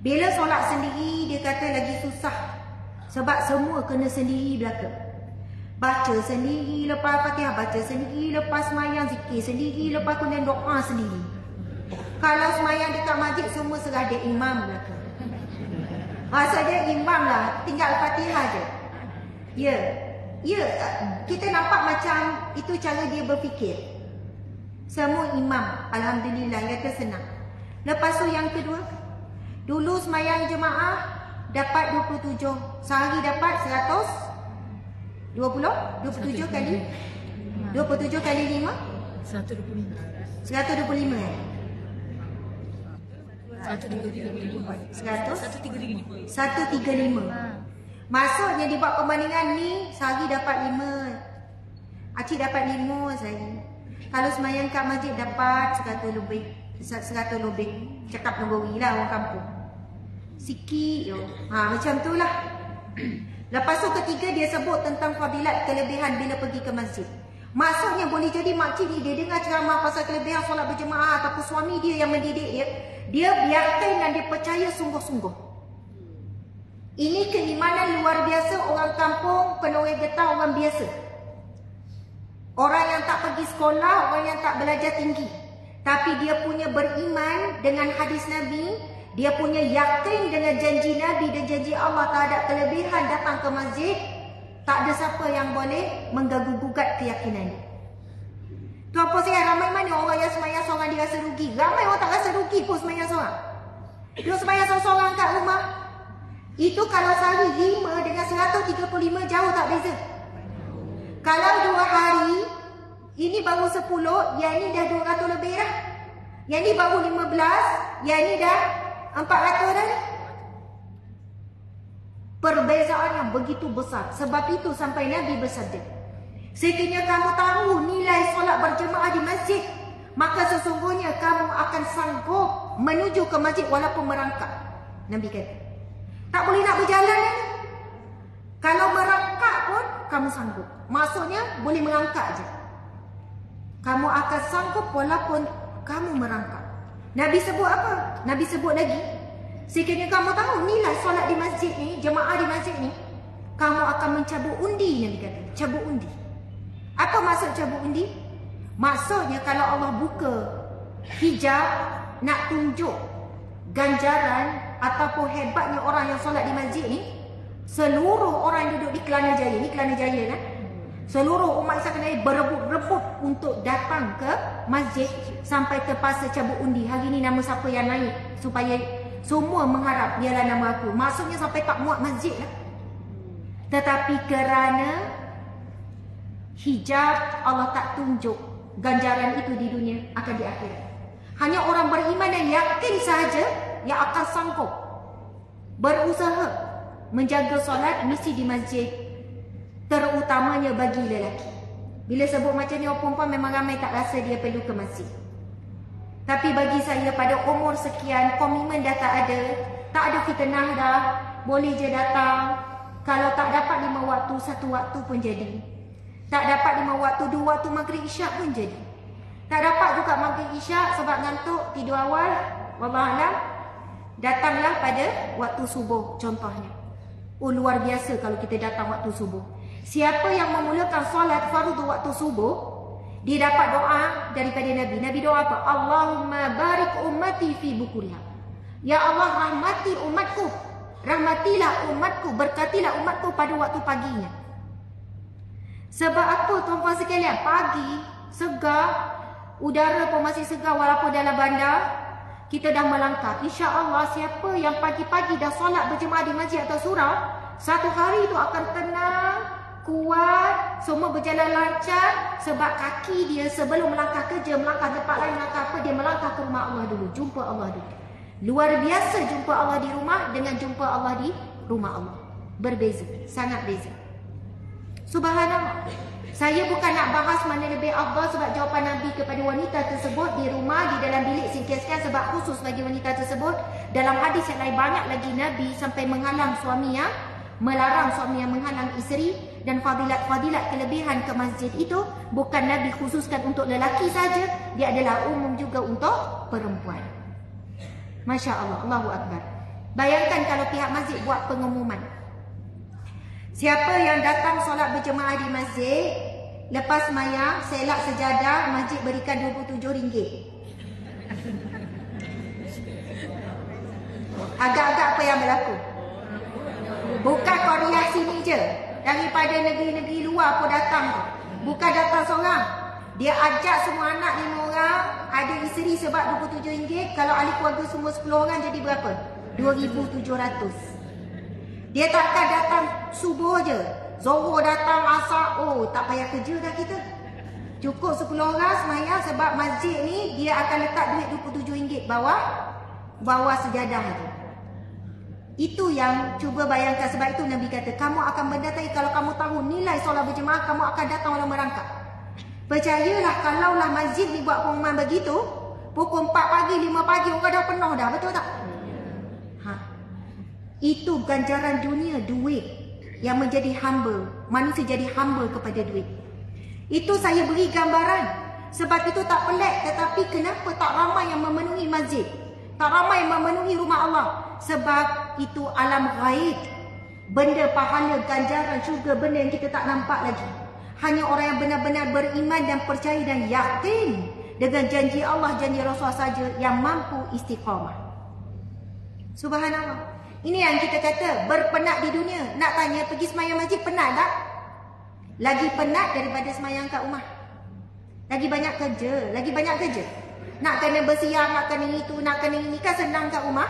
Bila solat sendiri dia kata lagi susah, sebab semua kena sendiri belaka. Baca sendiri, lepas Fatihah baca sendiri, lepas semayang zikir sendiri, lepas kemudian doa sendiri. Kalau semayang dekat masjid semua serah dia imam belaka. Maksudnya imam lah, tinggal Fatihah je. Ya, kita nampak macam itu cara dia berfikir. Semua imam, alhamdulillah, kata senang. Lepas tu yang kedua, dulu semayang jemaah dapat 27, sehari dapat 27 kali 5 125 135. Maksudnya dibuat perbandingan ni, sehari dapat 5, acik dapat 5 sehari. Kalau semayang kat masjid dapat 100 lebih. Cakap Nagawi lah orang kampung. Sikit je. Macam tu lah. Lepas tu ketiga dia sebut tentang fadilat kelebihan bila pergi ke masjid. Maksudnya boleh jadi makcik ni dia dengar ceramah pasal kelebihan solat berjemaah ataupun suami dia yang mendidik dia yakin dan dia percaya sungguh-sungguh. Ini keimanan luar biasa orang kampung, penoreh getah, orang biasa. Orang yang tak pergi sekolah, orang yang tak belajar tinggi. Tapi dia punya beriman dengan hadis Nabi, dia punya yakin dengan janji Nabi dan janji Allah terhadap kelebihan datang ke masjid. Tak ada siapa yang boleh mengganggu-gugat keyakinan dia. Tuan Puan saya, ramai mana orang yang sembahyang seorang dia rasa rugi? Ramai orang tak rasa rugi pun sembahyang seorang. Dia sembahyang seorang kat rumah. Itu kalau sehari 5 dengan 135 jauh tak beza. Kalau 2 hari, ini baru 10, yang ni dah 200 lebih dah. Yang ni baru 15, yang ni dah 400 dah ni. Perbezaan yang begitu besar. Sebab itu sampai Nabi bersabda, sekiranya kamu tahu nilai solat berjemaah di masjid, maka sesungguhnya kamu akan sanggup menuju ke masjid walaupun merangkak. Nabi kata, tak boleh nak berjalan ni. Kalau merangkak pun kamu sanggup. Maksudnya boleh merangkak je. Kamu akan sanggup walaupun kamu merangkak. Nabi sebut apa? Nabi sebut lagi, sekiranya kamu tahu nilai solat di masjid ni, jemaah di masjid ni, kamu akan mencabut undi. Nabi kata, cabut undi. Apa maksud cabut undi? Maksudnya kalau Allah buka hijab nak tunjuk ganjaran ataupun hebatnya orang yang solat di masjid ni, seluruh orang yang duduk di Kelana Jaya, ni Kelana Jaya kan, seluruh umat Islam kena berebut-rebut untuk datang ke masjid sampai terpaksa cabut undi. Hari ni nama siapa yang naik, supaya semua mengharap biarlah nama aku. Maksudnya sampai tak muat masjid lah. Tetapi kerana hijab, Allah tak tunjuk ganjaran itu di dunia, akan di akhirat. Hanya orang beriman dan yakin sahaja yang akan sanggup berusaha menjaga solat mesti di masjid, terutamanya bagi lelaki. Bila sebut macam ni, orang perempuan memang ramai tak rasa dia perlu ke masjid. Tapi bagi saya, pada umur sekian, komitmen dah tak ada fitnah dah, boleh je datang. Kalau tak dapat 5 waktu, 1 waktu pun jadi. Tak dapat 5 waktu, 2 waktu maghrib isyak pun jadi. Tak dapat juga maghrib isyak sebab ngantuk, tidur awal, wallahualam, datanglah pada waktu subuh contohnya. Oh, luar biasa kalau kita datang waktu subuh. Siapa yang memulakan solat fardu waktu subuh, dia dapat doa daripada Nabi. Nabi doa apa? Allahumma barik ummati fi bukuriha. Ya Allah, rahmati umatku. Rahmatilah umatku, berkatilah umatku pada waktu paginya. Sebab apa tuan-tuan sekalian? Pagi, segar, udara pun masih segar walaupun dalam bandar. Kita dah melangkah. InsyaAllah siapa yang pagi-pagi dah solat berjemaah di masjid atau surau, satu hari itu akan tenang, kuat, semua berjalan lancar. Sebab kaki dia sebelum melangkah kerja, melangkah tempat lain, melangkah apa, dia melangkah ke rumah Allah dulu, jumpa Allah dulu. Luar biasa jumpa Allah di rumah dengan jumpa Allah di rumah Allah. Berbeza, sangat beza. Subhanallah. Saya bukan nak bahas mana lebih afdal sebab jawapan Nabi kepada wanita tersebut di rumah, di dalam bilik sekian-sekian, sebab khusus bagi wanita tersebut. Dalam hadis yang lain banyak lagi Nabi sampai menghalang suami yang melarang suami yang menghalang isteri. Dan fadilat-fadilat kelebihan ke masjid itu bukan Nabi khususkan untuk lelaki saja, dia adalah umum juga untuk perempuan. Masya Allah, Allahu Akbar. Bayangkan kalau pihak masjid buat pengumuman, siapa yang datang solat berjemaah di masjid, lepas mayang, selak sejadah, masjid berikan RM27. Agak-agak apa yang berlaku? Bukan Korea sini je, daripada negeri-negeri luar pun datang tu. Bukan datang seorang, dia ajak semua anak 5 orang, ada isteri sebab RM27. Kalau ahli keluarga semua 10 orang jadi berapa? 2,700. Dia takkan datang subuh je, Zohor datang, asar, oh tak payah kerja dah kita. Cukup 10 orang semayang sebab masjid ni dia akan letak duit RM27 bawah sejadah tu. Itu yang cuba bayangkan. Sebab itu Nabi kata, kamu akan mendatangi, kalau kamu tahu nilai solat berjemaah, kamu akan datang walau merangkak. Percayalah, kalaulah masjid ni buat pengumuman begitu, pukul 4 pagi, 5 pagi orang dah penuh dah, betul tak? Itu ganjaran dunia, duit yang menjadi hamba. Manusia jadi hamba kepada duit. Itu saya beri gambaran. Sebab itu tak pelik. Tetapi kenapa tak ramai yang memenuhi masjid? Tak ramai yang memenuhi rumah Allah? Sebab itu alam ghaib. Benda pahala, ganjaran, syurga, benda yang kita tak nampak lagi. Hanya orang yang benar-benar beriman dan percaya dan yakin dengan janji Allah, janji Rasul saja yang mampu istiqamah. Subhanallah. Ini yang kita kata berpenat di dunia. Nak tanya, pergi semayang masjid penat tak? Lagi penat daripada semayang kat rumah. Lagi banyak kerja. Nak kena bersiap, nak kena itu, nak kena ini, kan senang kat rumah.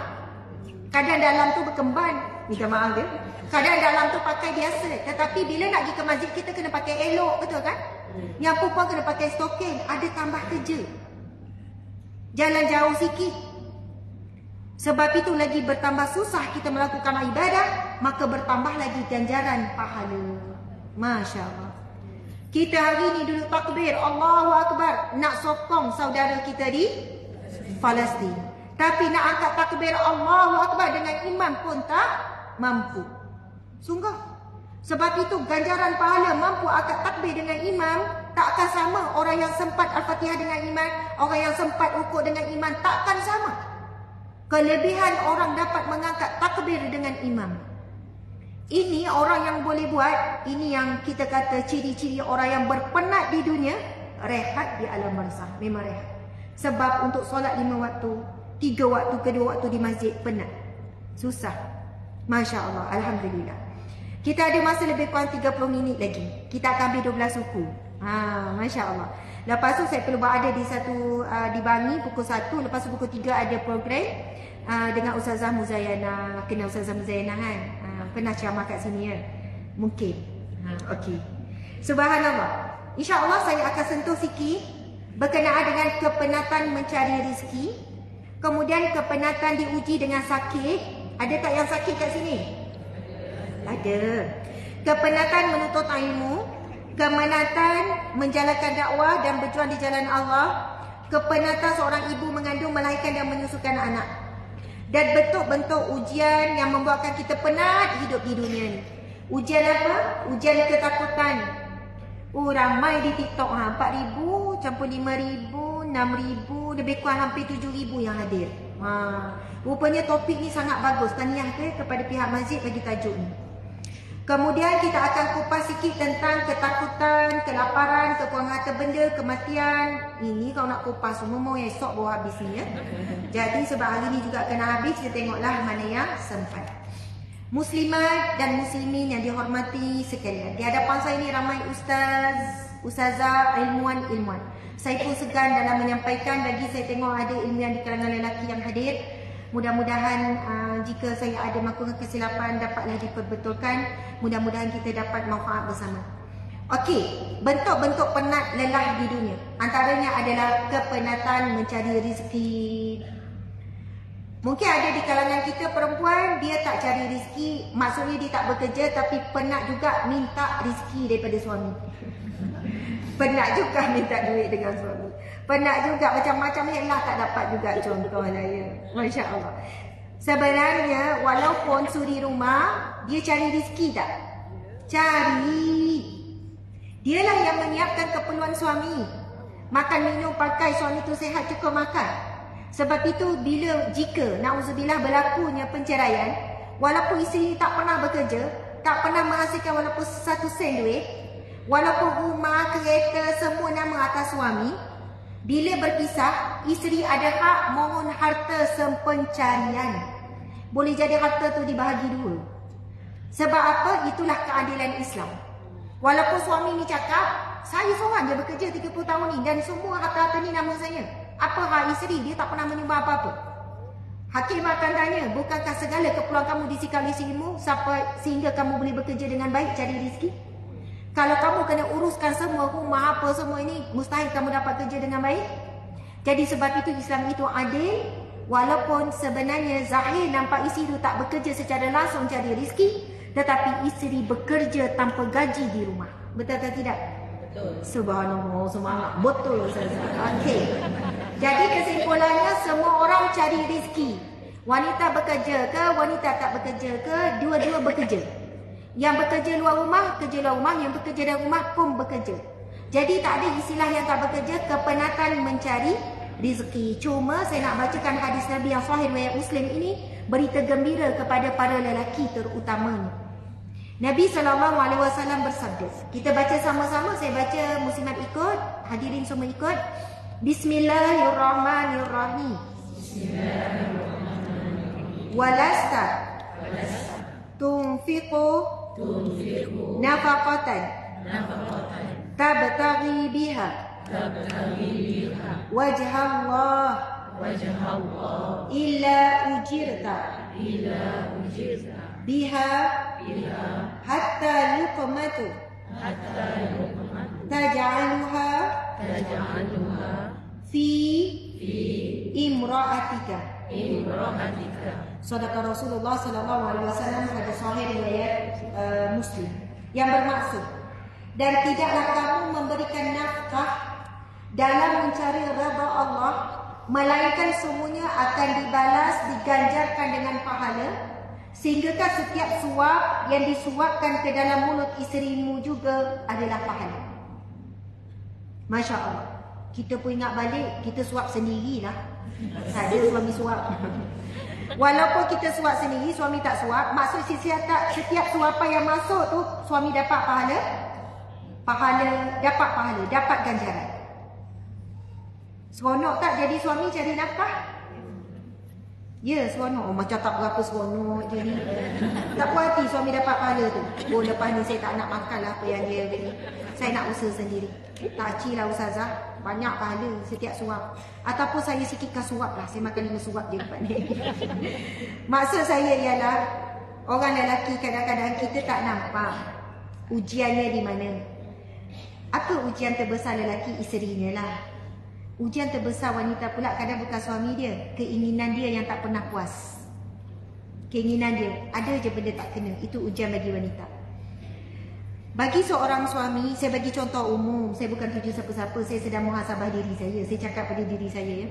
Kadang dalam tu berkemban, minta maaf dia. Kadang dalam tu pakai biasa. Tetapi bila nak pergi ke masjid, kita kena pakai elok, betul kan? Yang perempuan kena pakai stoking, ada tambah kerja. Jalan jauh sikit. Sebab itu lagi bertambah susah kita melakukan ibadah, maka bertambah lagi ganjaran pahala. Masya Allah. Kita hari ni duduk takbir, Allahu Akbar, nak sokong saudara kita di Palestin. Tapi nak angkat takbir Allahu Akbar dengan imam pun tak mampu. Sungguh. Sebab itu ganjaran pahala mampu angkat takbir dengan imam tak akan sama. Orang yang sempat Al-Fatihah dengan imam, orang yang sempat rukuk dengan imam takkan sama. Kelebihan orang dapat mengangkat takbir dengan imam. Ini orang yang boleh buat. Ini yang kita kata ciri-ciri orang yang berpenat di dunia, rehat di alam barzakh. Memang rehat. Sebab untuk solat 5 waktu, 3 waktu ke 2 waktu di masjid, penat. Susah. Masya Allah. Alhamdulillah. Kita ada masa lebih kurang 30 minit lagi. Kita akan ambil 12 suku. Masya Allah. Lepas tu saya perlu berada di di Bangi pukul 1. Lepas tu pukul 3 ada program dengan Ustazah Muzayana. Kenal Ustazah Muzayana kan? Pernah ceramah kat sini ya? Mungkin. Okey. Subhanallah. InsyaAllah saya akan sentuh sikit berkenaan dengan kepenatan mencari rezeki. Kemudian kepenatan diuji dengan sakit. Ada tak yang sakit kat sini? Ada. Kepenatan menuntut ilmu. Kepenatan menjalankan dakwah dan berjuang di jalan Allah. Kepenatan seorang ibu mengandung, melahirkan dan menyusukan anak. Dan bentuk-bentuk ujian yang membuatkan kita penat hidup di dunia ni. Ujian apa? Ujian ketakutan. Ramai di TikTok 4,000 campur 5,000, 6,000, lebih kurang hampir 7,000 yang hadir. Rupanya topik ni sangat bagus. Tahniah kepada pihak masjid bagi tajuk ni. Kemudian kita akan kupas sikit tentang ketakutan, kelaparan, kekurangan harta benda, kematian. Ini kalau nak kupas semua mau esok baru habis ni ya. Jadi sebab hari ni juga kena habis, kita tengoklah mana yang sempat. Muslimat dan muslimin yang dihormati sekalian. Di hadapan saya ni ramai ustazah, ilmuwan. Saya pun segan dalam menyampaikan, bagi saya tengok ada ilmuwan di kalangan lelaki yang hadir. Mudah-mudahan jika saya ada melakukan kesilapan dapatlah diperbetulkan. Mudah-mudahan kita dapat manfaat bersama. Okey, bentuk-bentuk penat lelah di dunia. Antaranya adalah kepenatan mencari rezeki. Mungkin ada di kalangan kita perempuan, dia tak cari rezeki, maksudnya dia tak bekerja, tapi penat juga minta rezeki daripada suami. Penat juga minta duit dengan suami. Penat juga macam-macam yang lah tak dapat juga contoh saya. Masya Allah. Sebenarnya walaupun suri rumah, dia cari rezeki tak? Cari. Dialah yang menyiapkan keperluan suami. Makan, minum, pakai, suami tu sihat, cukup makan. Sebab itu jika na'udzubillah berlakunya perceraian, walaupun isteri tak pernah bekerja, tak pernah menghasilkan walaupun 1 sen duit, walaupun rumah, kereta semua nama atas suami, bila berpisah, isteri ada hak mohon harta sepencarian. Boleh jadi harta tu dibahagi 2. Sebab apa? Itulah keadilan Islam. Walaupun suami ni cakap, saya seorang je bekerja 30 tahun ni dan semua harta-harta ni nama saya. Apa hak isteri? Dia tak pernah menyumbang apa-apa. Hakim akan tanya, bukankah segala keperluan kamu disikap isterimu sehingga kamu boleh bekerja dengan baik cari rezeki? Kalau kamu kena uruskan semua rumah apa semua ini, mustahil kamu dapat kerja dengan baik. Jadi sebab itu Islam itu adil. Walaupun sebenarnya zahir nampak isteri itu tak bekerja secara langsung cari rezeki, tetapi isteri bekerja tanpa gaji di rumah. Betul atau tidak? Betul. Subhanallah, semangat. Betul Ustazah. Okey. Jadi kesimpulannya semua orang cari rezeki. Wanita bekerja ke, wanita tak bekerja ke, dua-dua bekerja. Yang bekerja luar rumah, kerja luar rumah. Yang bekerja dalam rumah pun bekerja. Jadi tak ada istilah yang tak bekerja, kepenatan mencari rezeki. Cuma saya nak bacakan hadis Nabi yang sahih riwayat Muslim ini, berita gembira kepada para lelaki terutamanya. Nabi SAW bersabda. Kita baca sama-sama, saya baca, muslimat ikut, hadirin semua ikut. Bismillahirrahmanirrahim. Walasta tunfiqu nafaqatan tabtaghi biha تبتغي بها وجه الله وجه الله إلا أجرت إلا أجرت بها بها حتى لقمة حتى لقمة تجعلها تجعلها في في امرأتك. امرأتك. Sadaqah Rasulullah sallallahu alaihi wasallam, hadis sahih riwayat Muslim, yang bermaksud, dan tidaklah kamu memberikan nafkah dalam mencari redha Allah, melainkan semuanya akan dibalas, diganjarkan dengan pahala, sehingga setiap suap yang disuapkan ke dalam mulut isterimu juga adalah pahala. Masya Allah. Kita pun ingat balik, kita suap sendirilah. Ada suami suap. Walaupun kita suap sendiri, suami tak suap, maksud setiap suapan yang masuk tu suami dapat pahala, dapat pahala, dapat ganjaran. Seronok tak jadi suami cari nafkah? Ya, seronok. Macam tak berapa seronok je ni. Tak puas hati suami dapat pahala tu. Oh, lepas ni saya tak nak makan lah apa yang dia beri. Saya nak usaha sendiri. Tak cilah ustazah, banyak pahala setiap suap. Ataupun saya sikitkan suap lah, saya makan 5 suap je lepas ni. Maksud saya ialah, orang lelaki kadang-kadang kita tak nampak ujiannya di mana. Apa ujian terbesar lelaki? Isterinya lah. Ujian terbesar wanita pula kadang bukan suami dia, keinginan dia yang tak pernah puas. Keinginan dia, ada je benda tak kena. Itu ujian bagi wanita. Bagi seorang suami, saya bagi contoh umum, saya bukan tuju siapa-siapa, saya sedang muhasabah diri saya, saya cakap pada diri saya ya.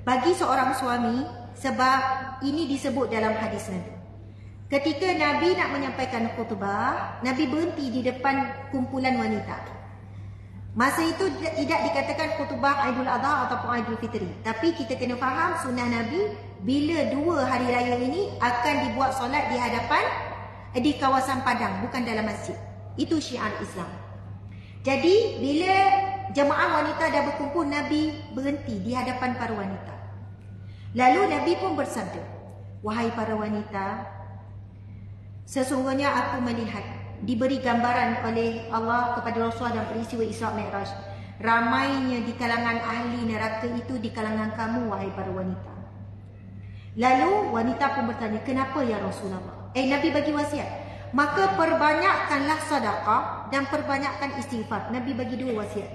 Bagi seorang suami, sebab ini disebut dalam hadis Nabi. Ketika Nabi nak menyampaikan khutbah, Nabi berhenti di depan kumpulan wanita. Masa itu tidak dikatakan khutbah Aidul Adha ataupun Aidul Fitri. Tapi kita kena faham sunnah Nabi, bila 2 hari raya ini akan dibuat solat di hadapan, di kawasan padang, bukan dalam masjid. Itu syiar Islam. Jadi bila jemaah wanita dah berkumpul, Nabi berhenti di hadapan para wanita. Lalu Nabi pun bersabda, wahai para wanita, sesungguhnya aku melihat, diberi gambaran oleh Allah kepada Rasulullah dan peristiwa Isra Mi'raj, ramainya di kalangan ahli neraka itu di kalangan kamu, wahai para wanita. Lalu wanita pun bertanya, kenapa ya Rasulullah? Nabi bagi wasiat, maka perbanyakkanlah sedekah dan perbanyakkan istighfar. Nabi bagi 2 wasiat.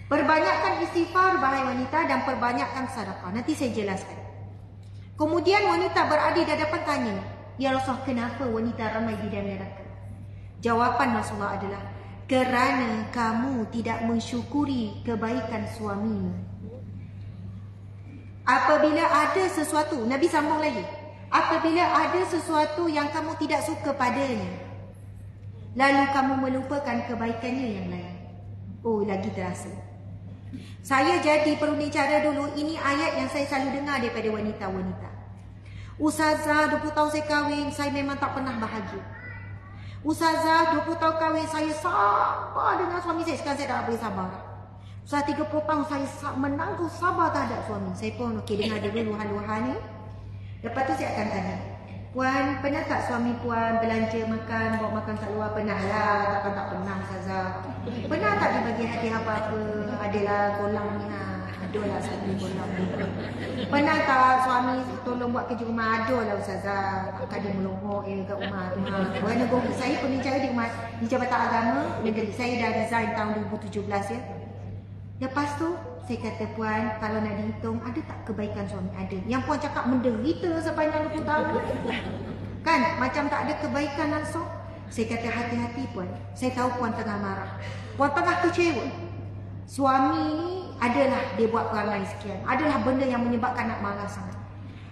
Perbanyakkan istighfar, wahai wanita, dan perbanyakkan sedekah. Nanti saya jelaskan. Kemudian wanita berada di hadapan tanya, ya Rasulullah, kenapa wanita ramai di dalam neraka? Jawapan Rasulullah adalah, kerana kamu tidak mensyukuri kebaikan suamimu. Apabila ada sesuatu, Nabi sambung lagi, apabila ada sesuatu yang kamu tidak suka padanya, lalu kamu melupakan kebaikannya yang lain. Oh, lagi terasa. Saya jadi perudicara dulu, ini ayat yang saya selalu dengar daripada wanita-wanita. Ustazah, 20 tahun saya kahwin, saya memang tak pernah bahagia. Ustazah, 20 tahun kahwin, saya sabar dengan suami saya. Sekarang saya dah tak boleh sabar. Ustazah, 30 tahun saya menangguh sabar terhadap suami. Saya pun okey dengar dia luahan-luahan ni. Lepas tu saya akan tanya, puan, pernah tak suami puan belanja makan, bawa makan kat luar? Pernah lah, takkan tak pernah Ustazah. Pernah tak dia bagi hadiah apa-apa? Adalah golang ni lah. Aduh lah suami golang ni. Pernah tak suami tolong buat kerja rumah? Aduh lah Ustazah. Takkan dia melongok kat rumah tu. Kerana saya pembicara di rumah di Jabatan Agama negeri. Saya dah resign tahun 2017 ya. Lepas tu saya kata, puan, kalau nak dihitung, ada tak kebaikan suami? Ada. Yang puan cakap menderita sepanjang 20 tahun. Kan? Macam tak ada kebaikan langsung. Saya kata, hati-hati puan. Saya tahu puan tengah marah. Puan tengah kecewa. Suami ni adalah dia buat perangai sekian. Adalah benda yang menyebabkan nak marah sangat.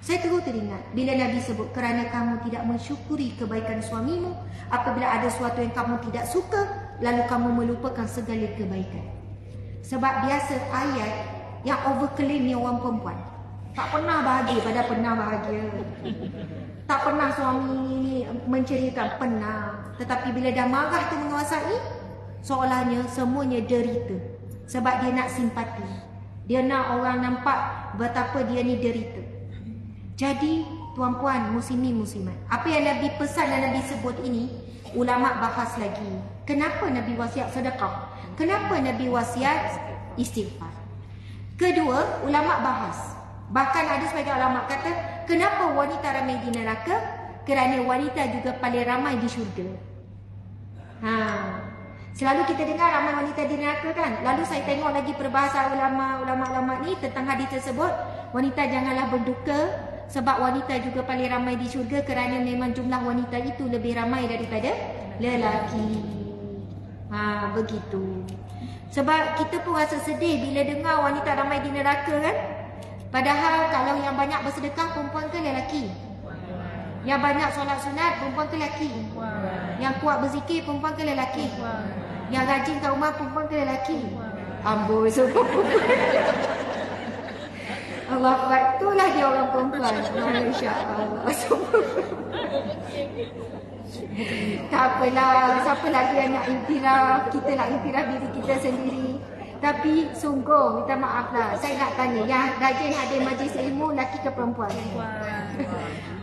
Saya terus teringat bila Nabi sebut, kerana kamu tidak mensyukuri kebaikan suamimu, apabila ada sesuatu yang kamu tidak suka, lalu kamu melupakan segala kebaikan. Sebab biasa ayat yang overclaim ni orang perempuan. Tak pernah bahagia, padahal pernah bahagia. Tak pernah suami ni menceritakan, pernah. Tetapi bila dah marah tu menguasai, seolahnya semuanya derita. Sebab dia nak simpati. Dia nak orang nampak betapa dia ni derita. Jadi tuan-puan, muslimin muslimat, apa yang Nabi pesan dan Nabi sebut ini, ulama bahas lagi. Kenapa Nabi wasiat sedekah? Kenapa Nabi wasiat istighfar? Kedua, ulama bahas. Bahkan ada sebagian ulama kata, kenapa wanita ramai di neraka? Kerana wanita juga paling ramai di syurga. Selalu kita dengar ramai wanita di neraka kan. Lalu saya tengok lagi perbahasan ulama ni tentang hadis tersebut. Wanita janganlah berduka sebab wanita juga paling ramai di syurga, kerana memang jumlah wanita itu lebih ramai daripada lelaki. Begitu. Sebab kita pun rasa sedih bila dengar wanita ramai di neraka kan. Padahal kalau yang banyak bersedekah perempuan ke lelaki? Yang banyak solat sunat perempuan ke lelaki? Yang kuat berzikir perempuan ke lelaki? Yang rajin kat rumah perempuan ke lelaki? Amboi semua. Allah Akbar, itulah dia orang perempuan. Masya-Allah. Tak apalah, siapa lagi yang nak iktiraf? Kita nak iktiraf diri kita sendiri. Tapi sungguh minta maaf lah, saya nak tanya, yang rajin hadir majlis ilmu lelaki ke perempuan?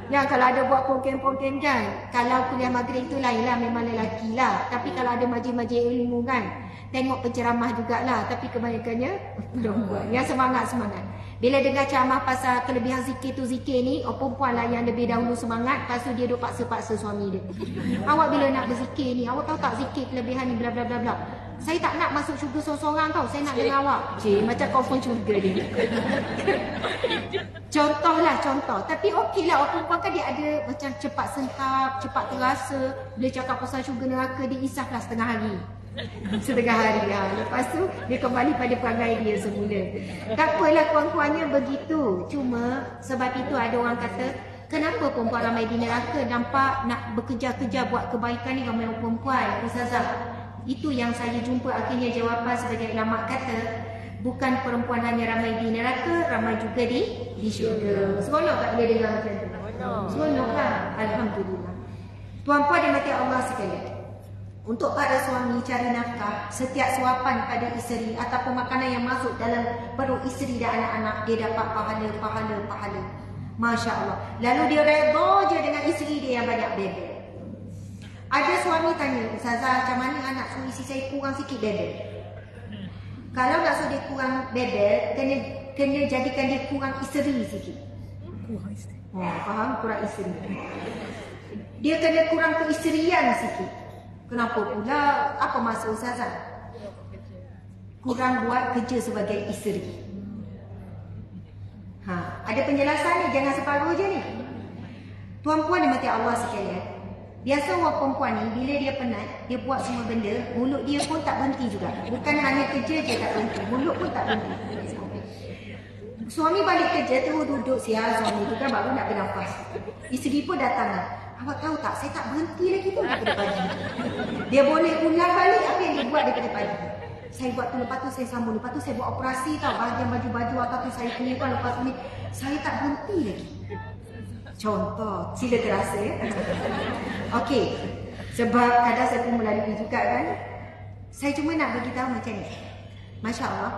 Yang kalau ada buat program-program kan, kalau kuliah maghrib tu lain lah, memang lelaki lah. Tapi kalau ada majlis-majlis ilmu kan, tengok penceramah jugalah, tapi kebanyakannya perempuan. Yang semangat-semangat. Bila dengar ceramah pasal kelebihan zikir tu zikir ni, perempuan lah yang lebih dahulu semangat, lepas tu dia duk paksa-paksa suami dia. Awak bila nak berzikir ni, awak tahu tak zikir kelebihan ni bla bla bla bla. Saya tak nak masuk syurga seorang-seorang tau, saya nak dengan awak. Macam confirm syurga dia. Contohlah contoh. Tapi okey lah, orang perempuan kan dia ada macam cepat sentap, cepat terasa. Bila cakap pasal syurga neraka, dia isaflah setengah hari. Setengah hari lah. Lepas tu dia kembali pada perangai dia semula. Tak apalah kawan-kawannya begitu. Cuma sebab itu ada orang kata, kenapa perempuan ramai di neraka? Nampak nak bekerja-kerja buat kebaikan ni ramai orang perempuan. Ustazah, itu yang saya jumpa akhirnya jawapan sebagai ulama kata, bukan perempuan hanya ramai di neraka, ramai juga di syurga. Seronok tak bila dengar macam tu? Seronok kan? Alhamdulillah. Tuan-puan dimati Allah sekalian, untuk para suami cari nafkah, setiap suapan pada isteri ataupun makanan yang masuk dalam perut isteri dan anak-anak, dia dapat pahala. Masya Allah. Lalu dia redha je dengan isteri dia yang banyak bebel. Ada suami tanya, Ustazah, macam mana anak suami isteri saya kurang sikit bebel? Kalau nak suruh dia kurang bebel, kena jadikan dia kurang isteri sikit. Faham? Kurang isteri. Dia kena kurang keisterian sikit. Kenapa pula? Apa maksud Ustazah? Kurang buat kerja sebagai isteri. Ada penjelasan ni, jangan separuh je ni. Tuan-puan dimati Allah sekalian, biasa orang perempuan ni bila dia penat, dia buat semua benda, mulut dia pun tak berhenti juga. Bukan hanya kerja je tak berhenti, mulut pun tak berhenti. Suami balik kerja terus duduk, sial suami tu kan baru nak bernafas. Isteri pun datang lah. Awak tahu tak, saya tak berhenti lagi tu daripada pagi. Dia boleh ulang balik apa yang dia buat daripada pagi. Saya buat tu, lepas tu saya sambung, lepas tu saya buat operasi tau, bahagian baju-baju atau tu saya kenyapkan, lepas tu ni saya tak berhenti lagi. Contoh, sila terasa ya. Okey, sebab kadang saya pun melalui juga kan. Saya cuma nak beritahu macam ni. Masya Allah,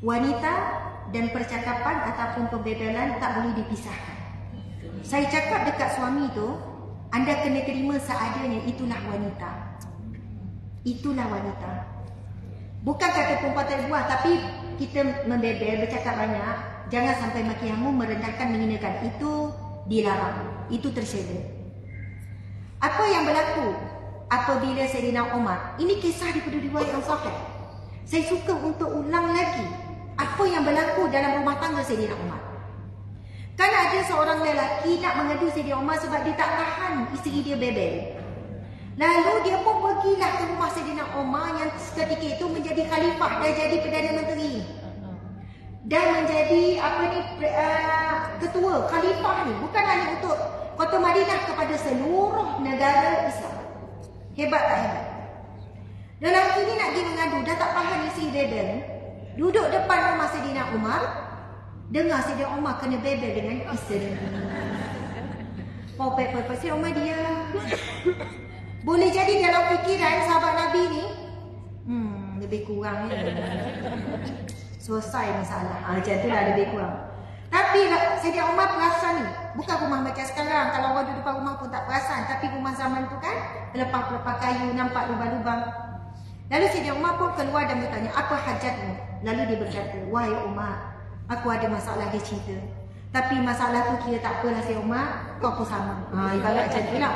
wanita dan percakapan ataupun pembedalan tak boleh dipisahkan. Saya cakap dekat suami tu, anda kena terima seadanya, itulah wanita. Itulah wanita. Bukan kata perempuan tak buat, tapi kita membebel, bercakap banyak, jangan sampai maki hamu, merendahkan, menghinakan. Itu dilarang. Itu tercela. Apa yang berlaku apabila Sayyidina Umar, ini kisah daripada riwayat yang sahih. Saya suka untuk ulang lagi apa yang berlaku dalam rumah tangga Sayyidina Umar. Kan ada seorang lelaki nak mengadu Sayyidina Umar sebab dia tak tahan isteri dia bebel. Lalu dia pun pergilah ke rumah Sayyidina Umar yang ketika itu menjadi khalifah dan jadi Perdana Menteri. Dan menjadi ketua khalifah ni bukan hanya untuk Kota Madinah, kepada seluruh negara Islam. Hebat tak hebat? Lelaki ni nak pergi mengadu, dah tak tahan isi bebel. Duduk depan rumah Sayyidina Umar, dengar Sayyidina Umar kena bebel dengan isteri. Sayyidina Umar dia. Boleh jadi dalam fikiran sahabat Nabi ni, lebih kurang ni. Selesai masalah. Macam tu lah lebih kurang. Tapi Sayyidina Umar perasan ni. Bukan rumah macam sekarang. Kalau orang duduk depan rumah pun tak perasan. Tapi rumah zaman tu kan, pelepah-pelepah kayu, nampak lubang-lubang. Lalu Sayyidina Umar pun keluar dan bertanya, apa hajatmu? Lalu dia berkata, wahai Umar, aku ada masalah, dia cerita. Tapi masalah tu kira tak apalah Sayyidina Umar, kau pun sama. Ibarat macam tu lah.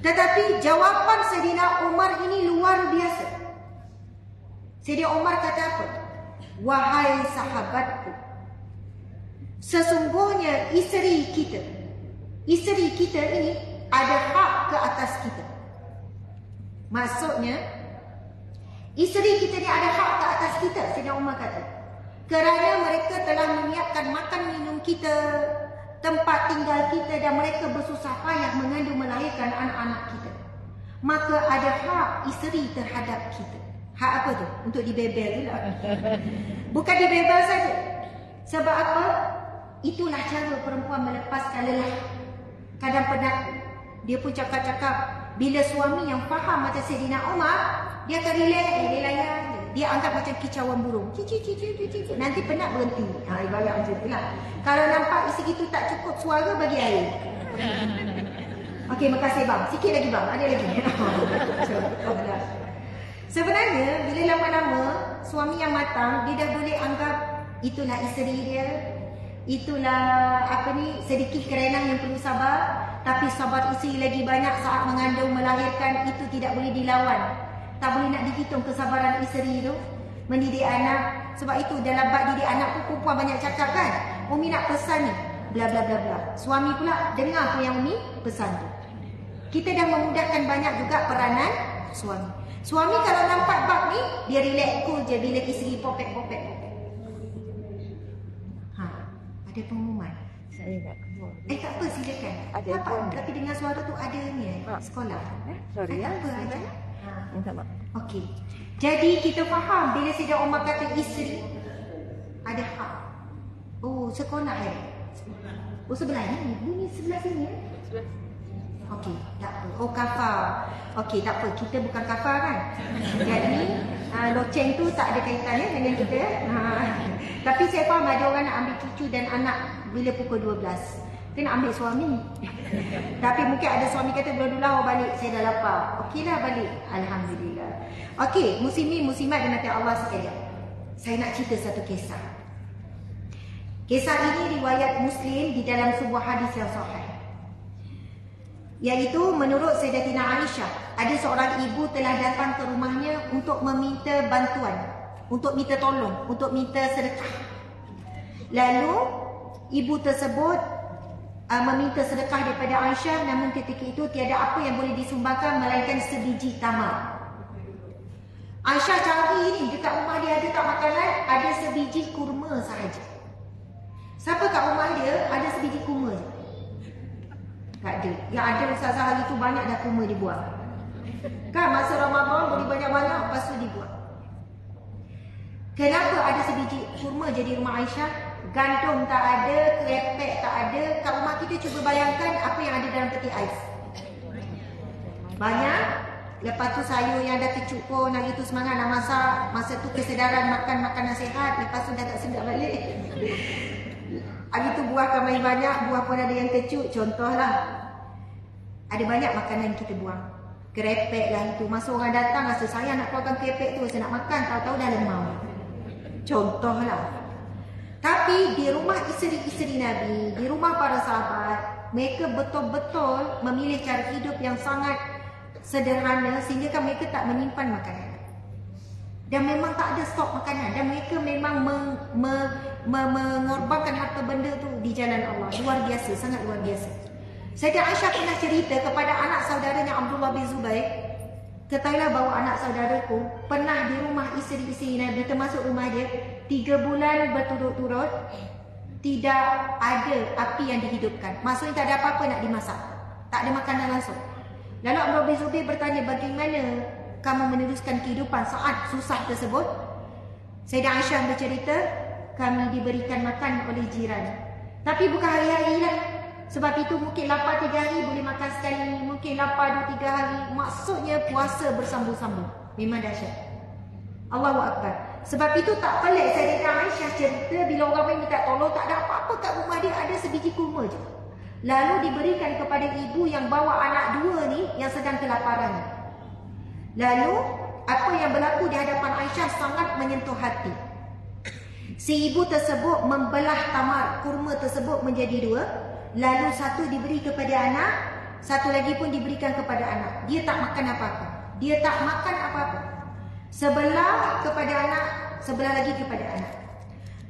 Tetapi jawapan Sayyidina Umar ini luar biasa. Sayyidina Umar kata apa? Wahai sahabatku, sesungguhnya isteri kita ini ada hak ke atas kita. Maksudnya, isteri kita ni ada hak ke atas kita, Sayyidina Umar kata. Kerana mereka telah menyiapkan makan minum kita, tempat tinggal kita, dan mereka bersusah payah mengandung melahirkan anak-anak kita. Maka ada hak isteri terhadap kita. Hak apa tu? Untuk dibebel tu lah. Bukan dibebel saja. Sebab apa? Itulah cara perempuan melepaskan lelah. Kadang-kadang dia pun cakap-cakap, bila suami yang faham macam Sayyidina Umar, dia akan relax, dia layan. Dia anggap macam kicauan burung. Nanti penat berhenti. Ibarat macam tu lah. Kalau nampak isteri itu tak cukup suara, bagi air. Okey, makasih bang. Sikit lagi bang. Ada lagi. Sebenarnya, bila lama-lama suami yang matang, dia dah boleh anggap itulah isteri dia. Itulah sedikit kerenah yang perlu sabar. Tapi sabar isteri lagi banyak saat mengandung, melahirkan, itu tidak boleh dilawan. Tak boleh nak dihitung kesabaran isteri tu mendidik anak. Sebab itu dalam bab didik anak tu perempuan banyak cakap kan, Umi nak pesan ni, bla bla bla bla. Suami pula dengar apa yang Umi pesan tu. Kita dah memudahkan banyak juga peranan suami. Suami kalau nampak bab ni, dia relax cool je bila isteri popek-popek. Ada pengumuman. Saya nak keluar. Tak apa, silakan. Ada apa? pun. Tapi dengar suara tu ada ni sekolah. Sorry tak ya. apa aja. Minta maaf. Okey. Jadi kita faham bila Sayyidina Umar kata isteri ada hak. Oh, sekolah Oh, sebelah ni. Bunyi sebelah sini ya. Okey, tak apa. Oh, kafar. Okey, tak apa. Kita bukan kafar kan. Jadi loceng tu tak ada kaitannya dengan kita ya. Tapi saya faham ada orang nak ambil cucu dan anak bila pukul 12. Kita nak ambil suami. Tapi mungkin ada suami kata dulu-dulu awak balik, saya dah lapar. Okeylah balik. Alhamdulillah. Okey, muslimin muslimat dimati Allah sekalian. Saya nak cerita satu kisah. Kisah ini riwayat Muslim di dalam sebuah hadis yang sahih. Iaitu menurut Sayyidatina Aisyah, ada seorang ibu telah datang ke rumahnya untuk meminta bantuan, untuk minta tolong, untuk minta sedekah. Lalu ibu tersebut meminta sedekah daripada Aisyah, namun ketika itu tiada apa yang boleh disumbangkan melainkan sebiji tamar. Aisyah cari ni dekat rumah dia ada tak makanan, ada sebiji kurma sahaja. Siapa kat rumah dia ada sebiji kurma je? Tak ada. Yang ada ustazah hari tu banyak dah kurma dibuang. Kan masa Ramadan boleh banyak-banyak, lepas tu dibuang. Kenapa ada sebiji kurma je di rumah Aisyah? Gandum tak ada, krepek tak ada. Kat rumah kita cuba bayangkan apa yang ada dalam peti ais. Banyak. Lepas tu sayur yang dah kecut pun, hari tu semangat nak masak. Masa tu kesedaran makan makanan sihat. Lepas tu dah tak sedap balik. Hari tu buah kan main banyak, buah pun ada yang kecut. Contohlah, ada banyak makanan kita buang. Krepek lah itu. Masa orang datang rasa sayang nak keluarkan krepek tu, rasa nak makan, tahu-tahu dah lemau. Contohlah. Tapi di rumah isteri-isteri Nabi, di rumah para sahabat, mereka betul-betul memilih cara hidup yang sangat sederhana sehingga kan mereka tak menyimpan makanan. Dan memang tak ada stok makanan. Dan mereka memang mengorbankan harta benda tu di jalan Allah. Luar biasa, sangat luar biasa. Sayyidah Aisyah pernah cerita kepada anak saudaranya Abdullah bin Zubair, ketahuilah bahawa anak saudaraku pernah di rumah isteri-isteri Nabi, termasuk rumah dia, 3 bulan berturut-turut tidak ada api yang dihidupkan. Maksudnya tak ada apa-apa nak dimasak. Tak ada makanan langsung. Lalu Abdullah bin Zubair bertanya, bagaimana kamu meneruskan kehidupan saat susah tersebut? Sayyidah Aisyah bercerita, kami diberikan makan oleh jiran. Tapi bukan hari-hari lah. Sebab itu mungkin lapar 3 hari boleh makan sekali. Mungkin lapar 2-3 hari. Maksudnya puasa bersambung-sambung. Memang dahsyat. Allahu Akbar. Sebab itu tak pelik Sayyidah Aisyah cerita bila orang main minta tolong, tak ada apa-apa kat rumah dia, ada sebiji kurma je. Lalu diberikan kepada ibu yang bawa anak 2 ni yang sedang kelaparan. Lalu apa yang berlaku di hadapan Aisyah sangat menyentuh hati. Si ibu tersebut membelah tamar kurma tersebut menjadi 2. Lalu satu diberi kepada anak, satu lagi pun diberikan kepada anak. Dia tak makan apa-apa. Dia tak makan apa-apa. Sebelah kepada anak, sebelah lagi kepada anak.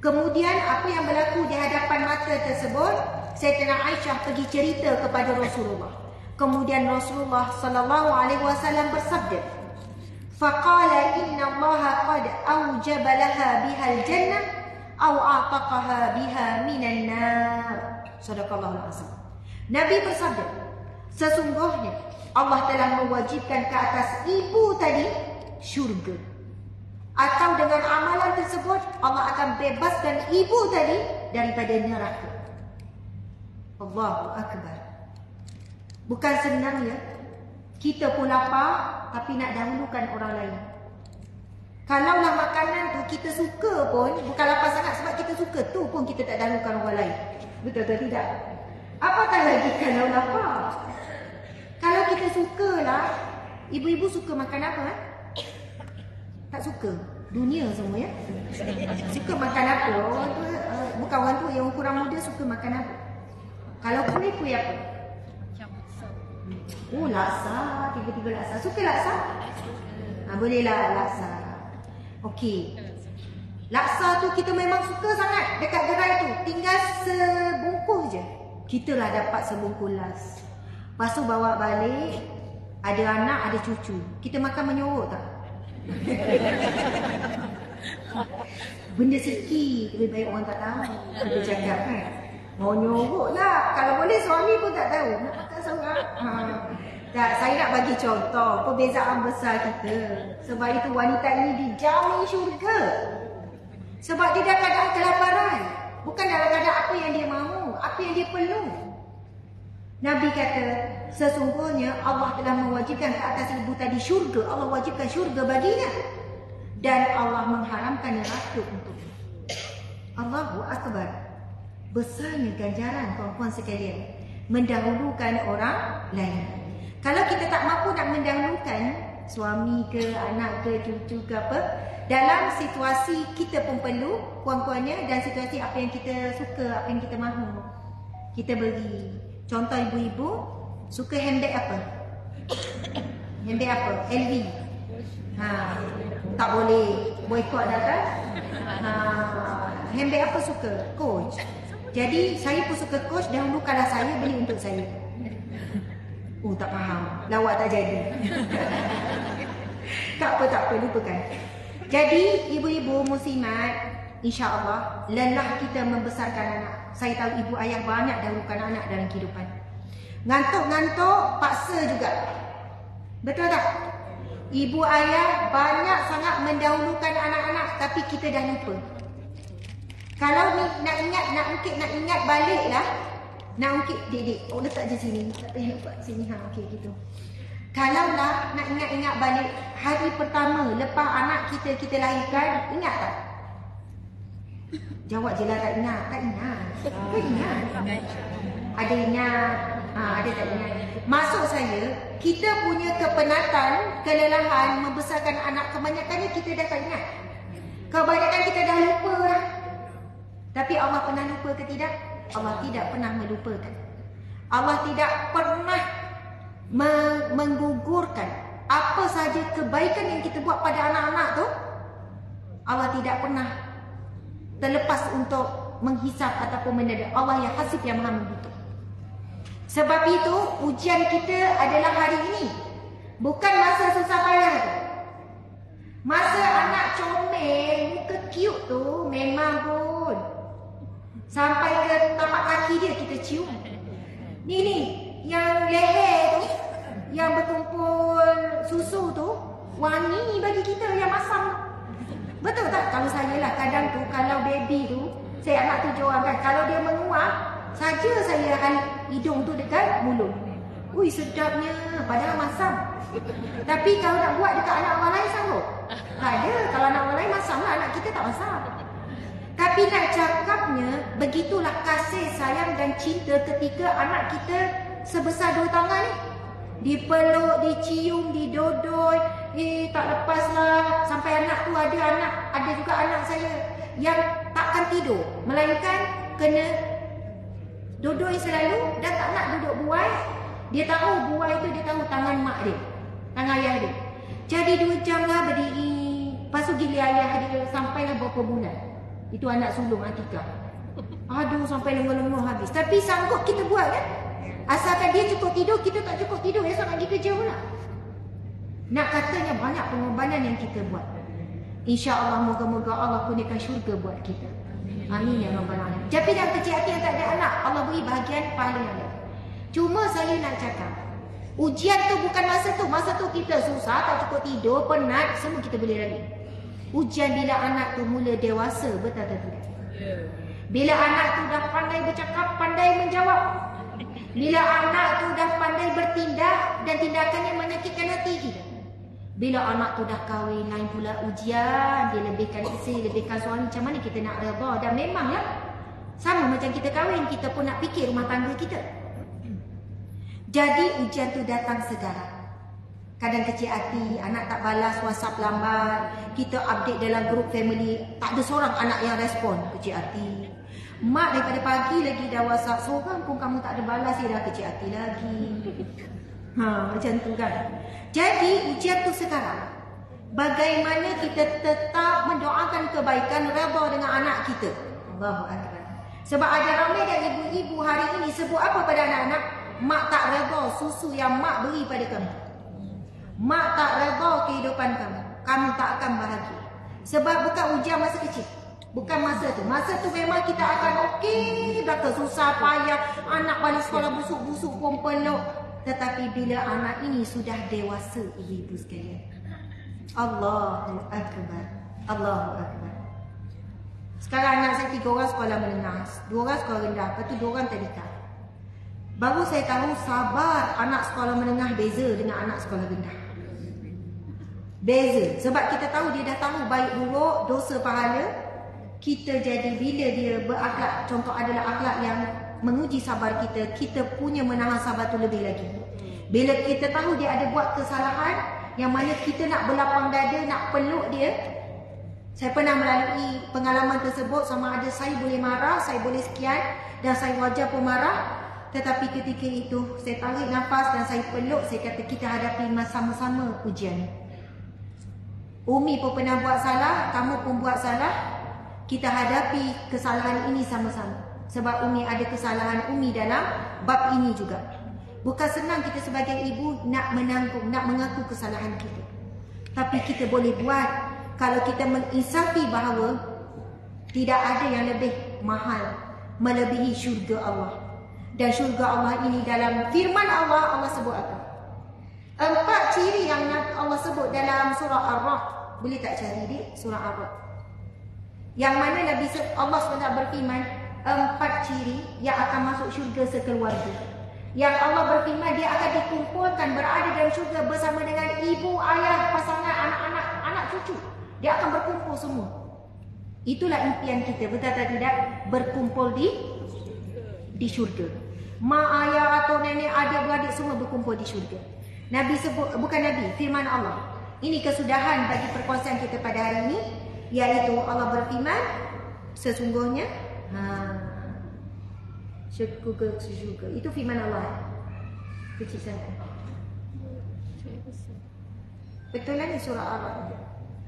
Kemudian apa yang berlaku di hadapan mata tersebut, Sayyidatina Aisyah pergi cerita kepada Rasulullah. Kemudian Rasulullah sallallahu alaihi wasallam bersabda, "Faqala inna Allah qad awjaba laha bihal jannah aw a'taqaha biha minan nar." Sadaqallahul azim. Nabi bersabda, sesungguhnya Allah telah mewajibkan ke atas ibu tadi syurga. Atau dengan amalan tersebut Allah akan bebaskan ibu tadi daripada neraka. Allahu akbar. Bukan senang ya. Kita pun lapar tapi nak dahulukan orang lain. Kalaulah makanan tu kita suka pun, bukan lapar sangat sebab kita suka tu pun kita tak dahulukan orang lain. Betul atau tidak? Apatah lagi kalau lapar. Kalau kita sukalah, ibu-ibu suka makan apa? Tak suka. Dunia semua ya. Suka makan apa? Orang tu, bukan orang tu, yang kurang muda suka makan apa? Kalau kuih apa? Oh, laksa. Tiba-tiba laksa. Suka laksa? Bolehlah laksa. Okey. Laksa tu kita memang suka sangat. Dekat gerai tu tinggal sebungkus je, kita lah dapat sebungkus las. Lepas tu bawa balik, ada anak, ada cucu. Kita makan menyorok tak? Benda sikit, lebih baik orang tak tahu. Kita cakap kan, mau nyorok lah. Kalau boleh suami pun tak tahu. Nak makan seorang. Tak, saya nak bagi contoh perbezaan besar kita. Sebab itu wanita ini dijamin syurga. Sebab dia dalam keadaan kelaparan. Bukan dalam keadaan apa yang dia mahu, apa yang dia perlu. Nabi kata, sesungguhnya Allah telah mewajibkan ke atas ibu tadi syurga. Allah wajibkan syurga baginya. Dan Allah mengharamkan neraka untuknya. Allahu Akbar. Besarnya ganjaran tuan-tuan sekalian mendahulukan orang lain. Kalau kita tak mampu nak mendahulukan suami ke, anak ke, cucu ke apa, dalam situasi kita pun perlu puan-puannya, dan situasi apa yang kita suka, apa yang kita mahu, kita beri. Contoh ibu-ibu suka handbag apa? Handbag apa? LV. Tak boleh boykot dah kan? Handbag apa suka? Coach. Jadi saya pun suka Coach, dahulukanlah saya beli untuk saya. Oh, tak faham. Lawak tak jadi. Tak apa, lupakan. Jadi ibu-ibu muslimat, insya-Allah lelah kita membesarkan anak. Saya tahu ibu ayah banyak dahulukan anak dalam kehidupan. Ngantuk-ngantuk paksa juga. Betul tak? Ibu ayah banyak sangat mendahulukan anak-anak, tapi kita dah lupa. Kalau ni nak ingat balik lah. Nak ungkit, dik, oh letak je sini. Tak payah letak sini. Okey gitu. Kalaulah nak ingat balik hari pertama lepas anak kita lahirkan, ingat tak? Jawab je lah, tak ingat. Tak ingat. Ada ingat, ada tak ingat. Maksud saya, kita punya kepenatan, kelelahan membesarkan anak, kebanyakannya kita dah tak ingat. Kebanyakan kita dah lupa lah. Tapi Allah pernah lupa ke tidak? Allah tidak pernah melupakan. Allah tidak pernah menggugurkan apa sahaja kebaikan yang kita buat pada anak-anak tu. Allah tidak pernah terlepas untuk menghisap ataupun mendada. Allah yang hasib, yang maha menghitung. Sebab itu ujian kita adalah hari ini, bukan masa susah payah tu. Masa anak comel, muka cute tu, memang pun sampai ke tapak kaki dia kita cium. Ni yang leher tu, yang bertumpul susu tu, wangi bagi kita yang masam. Betul tak? Kalau saya lah, kadang tu kalau baby tu, saya anak 7 orang kan, kalau dia menguap saja saya hidung tu dekat mulut. Ui, sedapnya, padahal masam. Tapi kalau nak buat dekat anak orang lain sanggup? Tak ada. Kalau anak orang lain masam lah, anak kita tak masam. Tapi nak cakapnya, begitulah kasih sayang dan cinta ketika anak kita sebesar 2 tangan ni. Dipeluk, dicium, didodoi, tak lepas lah. Sampai anak tu ada juga anak saya yang takkan tidur, melainkan kena duduk selalu dan tak nak duduk buai. Dia tahu buai itu, dia tahu tangan mak dia, tangan ayah dia. Jadi 2 jam lah berdiri. Lepas tu gila ayah dia sampailah berapa bulan. Itu anak sulung Atikah. Aduh, sampai lenguh-lenguh habis. Tapi sanggup kita buat kan? Asalkan dia cukup tidur, kita tak cukup tidur, esok nak pergi kerja pula. Nak katanya banyak pengorbanan yang kita buat. InsyaAllah moga-moga Allah kurniakan syurga buat kita. Amin ya rabbal alamin. Tapi dalam kecil hati yang tak ada anak, Allah beri bahagian pahala yang lain. Cuma saya nak cakap, ujian tu bukan masa tu kita susah, tak cukup tidur, penat, semua kita boleh lalui. Ujian bila anak tu mula dewasa, betul tak tidak? Bila anak tu dah pandai bercakap, pandai menjawab. Bila anak tu dah pandai bertindak dan tindakannya menyakitkan hati kita. Bila anak tu dah kahwin, lain pula ujian, dia lebihkan isteri, lebihkan suami, macam mana kita nak redha? Dan memanglah sama macam kita kahwin, kita pun nak fikir rumah tangga kita. Jadi ujian tu datang segera. Kadang kecil hati, anak tak balas WhatsApp lambat, kita update dalam grup family, tak ada seorang anak yang respon, kecil hati. Mak daripada pagi lagi dah WhatsApp, seorang pun kamu tak ada balas, dia dah kecil hati lagi. Macam tu kan. Jadi ujian tu sekarang, bagaimana kita tetap mendoakan kebaikan, redha dengan anak kita. Allahu akbar. Sebab ada ramai dan ibu-ibu hari ini sebut apa pada anak-anak? Mak tak redha susu yang mak beri pada kamu. Mak tak redha kehidupan kamu. Kamu tak akan bahagia. Sebab bukan ujian masa kecil. Bukan masa tu. Masa tu memang kita akan okey, dah susah payah, anak balik sekolah busuk-busuk pun peluk. Tetapi bila anak ini sudah dewasa, ibu-ibu sekalian, Allahu akbar. Allahu akbar. Sekarang anak saya 3 orang sekolah menengah, 2 orang sekolah rendah, lepas tu 2 orang tadika. Baru saya tahu sabar anak sekolah menengah beza dengan anak sekolah rendah. Beza. Sebab kita tahu dia dah tahu baik buruk, dosa pahala. Kita jadi bila dia berakhlak, contoh adalah akhlak yang menguji sabar kita, kita punya menahan sabar tu lebih lagi. Bila kita tahu dia ada buat kesalahan yang mana kita nak berlapang dada, nak peluk dia. Saya pernah melalui pengalaman tersebut, sama ada saya boleh marah, saya boleh sekian dan saya wajar pun marah. Tetapi ketika itu saya tarik nafas dan saya peluk, saya kata kita hadapi sama-sama ujian. Umi pun pernah buat salah, kamu pun buat salah. Kita hadapi kesalahan ini sama-sama. Sebab Umi ada kesalahan Umi dalam bab ini juga. Bukan senang kita sebagai ibu nak menanggung, nak mengaku kesalahan kita. Tapi kita boleh buat kalau kita menginsafi bahawa tidak ada yang lebih mahal melebihi syurga Allah. Dan syurga Allah ini dalam firman Allah, Allah sebut apa? 4 ciri yang Allah sebut dalam surah Ar-Ra'd. Boleh tak cari di surah Ar-Ra'd? Yang mana Nabi Allah SWT berfirman 4 ciri yang akan masuk syurga sekeluarga. Yang Allah berfirman dia akan dikumpulkan berada dalam syurga bersama dengan ibu, ayah, pasangan, anak-anak, anak cucu. Dia akan berkumpul semua. Itulah impian kita, betul atau tidak? Berkumpul di syurga. Mak, ayah atau nenek, adik, beradik semua berkumpul di syurga. Nabi sebut, bukan Nabi, firman Allah. Ini kesudahan bagi perkongsian kita pada hari ini, iaitu Allah berfirman sesungguhnya syurga, itu firman Allah. Kecil sangat. Betul lah ni surah Ar-Ra'd.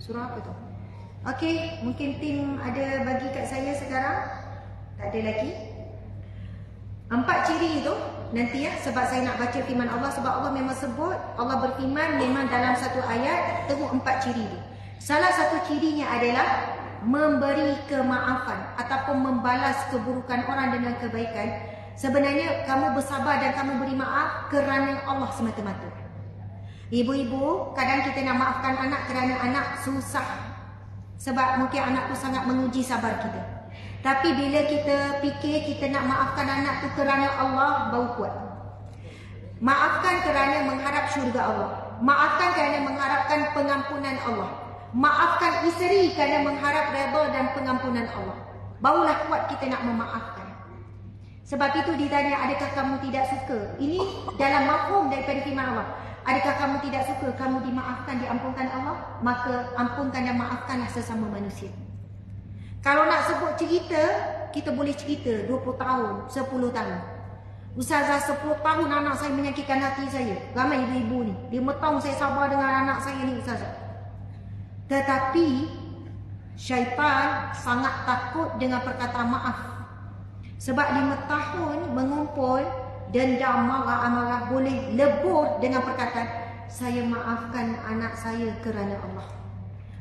Surah apa tu? Okey, mungkin tim ada bagi kat saya sekarang. Tak ada lagi. 4 ciri itu nanti ya, sebab saya nak baca firman Allah. Sebab Allah memang sebut, Allah berfirman memang dalam satu ayat terus 4 ciri itu. Salah satu cirinya adalah memberi kemaafan ataupun membalas keburukan orang dengan kebaikan. Sebenarnya kamu bersabar dan kamu beri maaf kerana Allah semata-mata. Ibu-ibu, kadang kita nak maafkan anak kerana anak susah. Sebab mungkin anak tu sangat menguji sabar kita. Tapi bila kita fikir kita nak maafkan anak tu kerana Allah, baru kuat. Maafkan kerana mengharap syurga Allah. Maafkan kerana mengharapkan pengampunan Allah. Maafkan isteri kerana mengharap redha dan pengampunan Allah. Barulah kuat kita nak memaafkan. Sebab itu ditanya, adakah kamu tidak suka? Ini dalam mafhum daripada firman Allah. Adakah kamu tidak suka kamu dimaafkan, diampunkan Allah? Maka ampunkan dan maafkanlah sesama manusia. Kalau nak sebut cerita, kita boleh cerita 20 tahun, 10 tahun. Ustazah 10 tahun anak saya menyakitkan hati saya. Ramai ibu-ibu ni. 5 tahun saya sabar dengan anak saya ni Ustazah. Tetapi syaitan sangat takut dengan perkataan maaf. Sebab 5 tahun mengumpul dendam, marah, amarah boleh lebur dengan perkataan saya maafkan anak saya kerana Allah.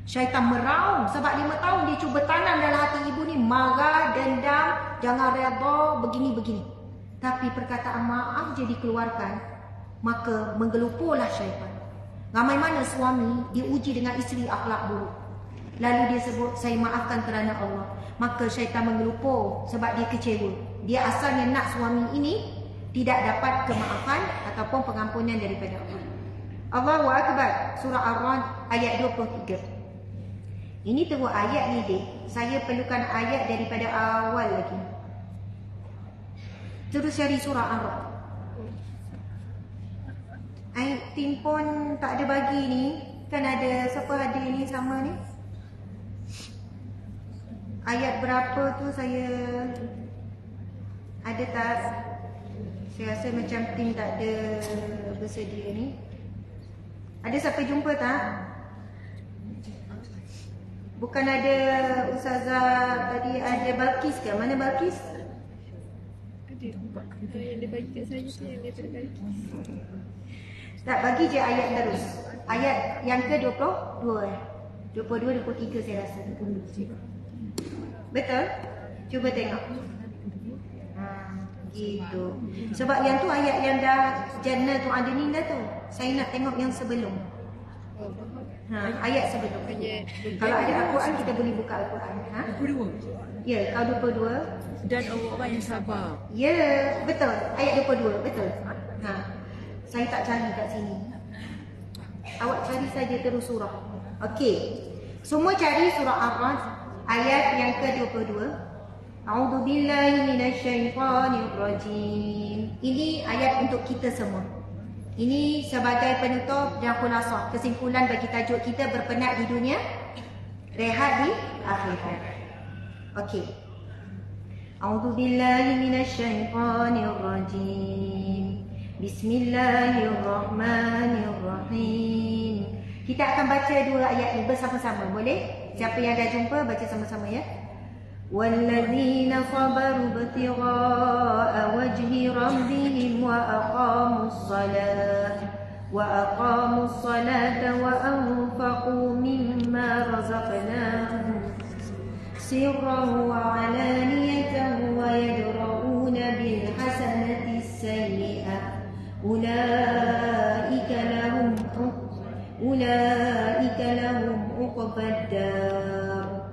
Syaitan meraung sebab 5 tahun dia cuba tanam dalam hati ibu ni marah, dendam, jangan redha, begini-begini. Tapi perkataan maaf je dikeluarkan, maka menggelupurlah syaitan. Ramai mana suami diuji dengan isteri akhlak buruk. Lalu dia sebut saya maafkan kerana Allah. Maka syaitan menggelupur sebab dia kecewa. Dia asalnya nak suami ini tidak dapat kemaafan ataupun pengampunan daripada Allah. Allahu Akbar. Surah Ar-Ra'd ayat 23. Ini teruk ayat ni dek. Saya perlukan ayat daripada awal lagi. Terus cari surah Ar-Ra'd. Tim pun tak ada bagi ni. Kan ada siapa hadir ni sama ni. Ayat berapa tu saya ada tak? Saya rasa macam tim tak ada bersedia ni. Ada siapa jumpa tak? Bukan ada Ustazah tadi, ada Balkis ke? Mana Balkis? Yang dia bagi kat saya tu yang dia tak bagi. Tak, bagi je ayat terus. Ayat yang ke-22 22, 23 saya rasa. Betul? Cuba tengok. Gitu. Sebab yang tu ayat yang dah jannah tu ada ni dah tu. Saya nak tengok yang sebelum. Ayat sebelum. Kalau ada Al-Quran kita boleh buka Al-Quran. 22. Ya, kalau 22. Dan orang yang sabar. Ya, betul. Ayat 22, betul. Saya tak cari kat sini. Awak cari saja terus surah. Okey. Semua cari surah Ar-Ra'd ayat yang ke-22. A'udzu billahi minasyaitonir rajim. Ini ayat untuk kita semua. Ini sebagai penutup dan khulasah, kesimpulan bagi tajuk kita berpenat di dunia, rehat di akhirat. Okey. A'udzu billahi minasyaitonir rajim. Bismillahirrahmanirrahim. Kita akan baca dua ayat ni bersama-sama, boleh? Siapa yang dah jumpa baca sama-sama ya. Walladzina sabaru ibtigha'a wajhi rabbihim wa aqamus salata wa anfaqu mimma razaqnahum sirran wa 'alaniyatan wa yadra'una bil hasanati as-sayyi'ah ulaika lahum uqbad dar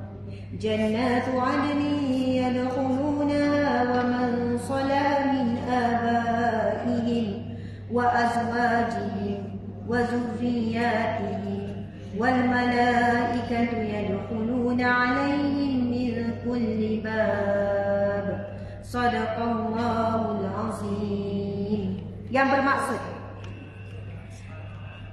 jannatu 'adnin yadkhulunaha wa man salaha min abaihim wa azwajihim wa dhurriyyatihim wal malaikatu yadkhuluna 'alaihim min kulli bab. Shadaqallahul azim. Yang bermaksud,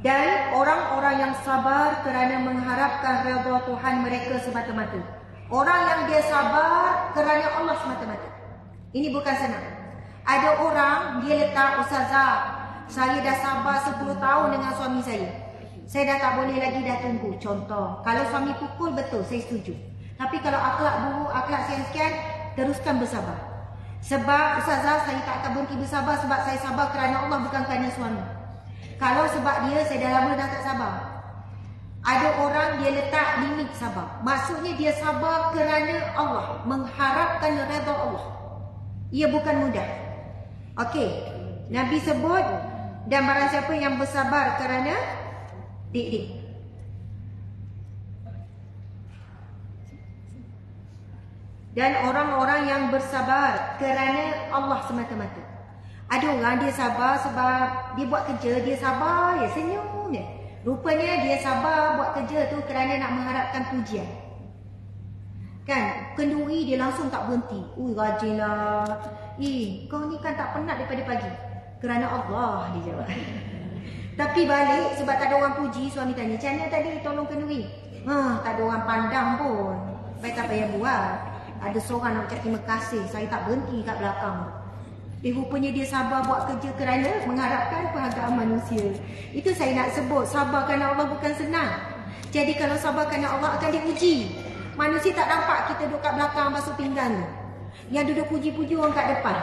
dan orang-orang yang sabar kerana mengharapkan redha Tuhan mereka semata-mata. Orang yang dia sabar kerana Allah semata-mata. Ini bukan senang. Ada orang dia letak, Ustazah, saya dah sabar 10 tahun dengan suami saya. Saya dah tak boleh lagi, dah tunggu. Contoh, kalau suami pukul, betul, saya setuju. Tapi kalau akhlak buruk, akhlak sekian, teruskan bersabar. Sebab Ustazah, saya tak akan berhenti bersabar sebab saya sabar kerana Allah, bukan kerana suami. Kalau sebab dia, saya dah lama dah tak sabar. Ada orang dia letak limit sabar. Maksudnya dia sabar kerana Allah, mengharapkan redha Allah. Ia bukan mudah. Okey, Nabi sebut, dan barang siapa yang bersabar kerana dik-dik. Dan orang-orang yang bersabar kerana Allah semata-mata. Ada orang dia sabar sebab dia buat kerja, dia sabar, ya senyum je. Rupanya dia sabar buat kerja tu kerana nak mengharapkan pujian. Kan, kenduri dia langsung tak berhenti. Rajinlah. Kau ni kan tak penat daripada pagi. Kerana Allah, dia jawab. Tapi balik sebab tak ada orang puji, suami tanya, "Macam mana tadi tolong kenduri?" Tak ada orang pandang pun. Baik tak payah buat. Ada seorang nak ucap terima kasih, saya tak berhenti kat belakang. Rupanya dia sabar buat kerja kerana mengharapkan penghargaan manusia. Itu saya nak sebut, sabar kerana Allah bukan senang. Jadi kalau sabar kerana Allah akan diuji. Manusia tak nampak kita duduk kat belakang basuh pinggan tu. Yang duduk puji-puji orang kat depan.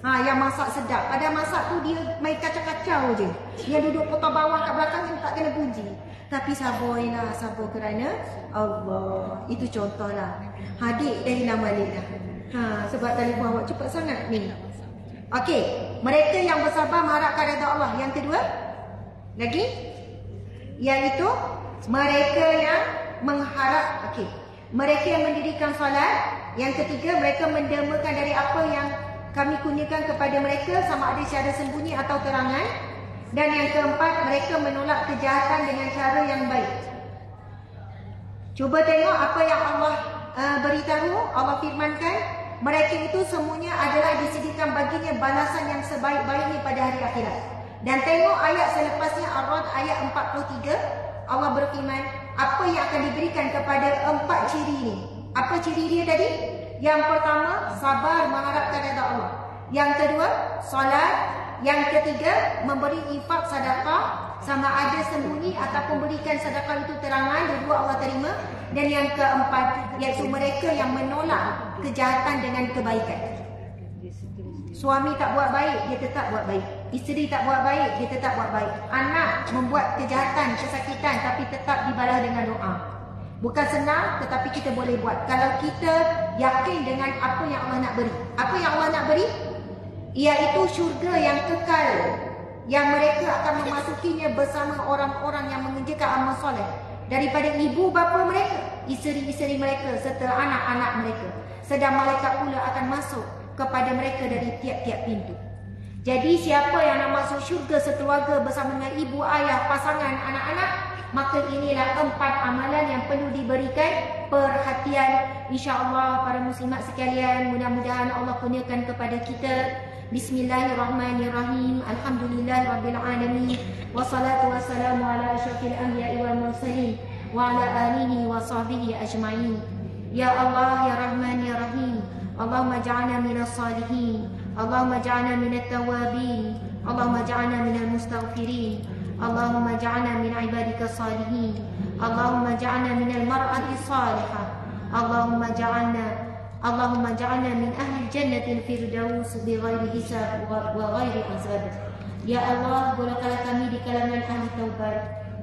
Yang masak sedap. Pada masak tu dia main kacau-kacau je. Yang duduk potong bawang kat belakang yang tak kena puji. Tapi sabarlah, sabar kerana Allah. Itu contohlah. Hadik dah hilang balik dah. Sebab telefon awak cepat sangat ni. Okey, mereka yang bersabar mengharapkan redha Allah. Yang kedua, lagi, iaitu mereka yang mengharap, mereka yang mendirikan solat. Yang ketiga, mereka mendermakan dari apa yang kami kurniakan kepada mereka, sama ada secara sembunyi atau terangan. Dan yang keempat, mereka menolak kejahatan dengan cara yang baik. Cuba tengok apa yang Allah beritahu. Allah firmankan, mereka itu semuanya adalah disediakan baginya balasan yang sebaik-baiknya pada hari akhirat. Dan tengok ayat selepasnya, Ar-Ra'd ayat 43. Allah berfirman, apa yang akan diberikan kepada 4 ciri ini. Apa ciri dia tadi? Yang pertama, sabar mengharapkan redha Allah. Yang kedua, solat. Yang ketiga, memberi infak sedekah, sama ada sembunyi ataupun berikan sedekah itu terangan, dua Allah terima. Dan yang keempat, iaitu mereka yang menolak kejahatan dengan kebaikan. Suami tak buat baik, dia tetap buat baik. Isteri tak buat baik, dia tetap buat baik. Anak membuat kejahatan, kesakitan, tapi tetap dibalas dengan doa. Bukan senang, tetapi kita boleh buat kalau kita yakin dengan apa yang Allah nak beri. Apa yang Allah nak beri? Iaitu syurga yang kekal, yang mereka akan memasukinya bersama orang-orang yang mengerjakan amal soleh, daripada ibu bapa mereka, isteri-isteri mereka serta anak-anak mereka. Sedang malaikat pula akan masuk kepada mereka dari tiap-tiap pintu. Jadi siapa yang nak masuk syurga sekeluarga bersama dengan ibu, ayah, pasangan, anak-anak, maka inilah 4 amalan yang perlu diberikan perhatian. InsyaAllah para muslimat sekalian, mudah-mudahan Allah kurniakan kepada kita. Bismillahirrahmanirrahim. Alhamdulillahirrabbilalamin. Wassalatu wassalamu ala asyrafil anbiya'i wal mursalin wa ala alihi wa sahbihi ajma'in. Ya Allah, Ya Rahman, Ya Rahim, Allahumma ja'alna minas salihin, Allahumma ja'alna minat tawabin, Allahumma ja'alna minal mustaghfirin, Allahumma ja'alna min ibadika salihin, Allahumma ja'alna minal mar'ati salihah, Allahumma ja'alna min ahli jannatil firdaus bighairi hisab wa ghairi azab. Ya Allah, golongkanlah kami di kalangan ahli taubat,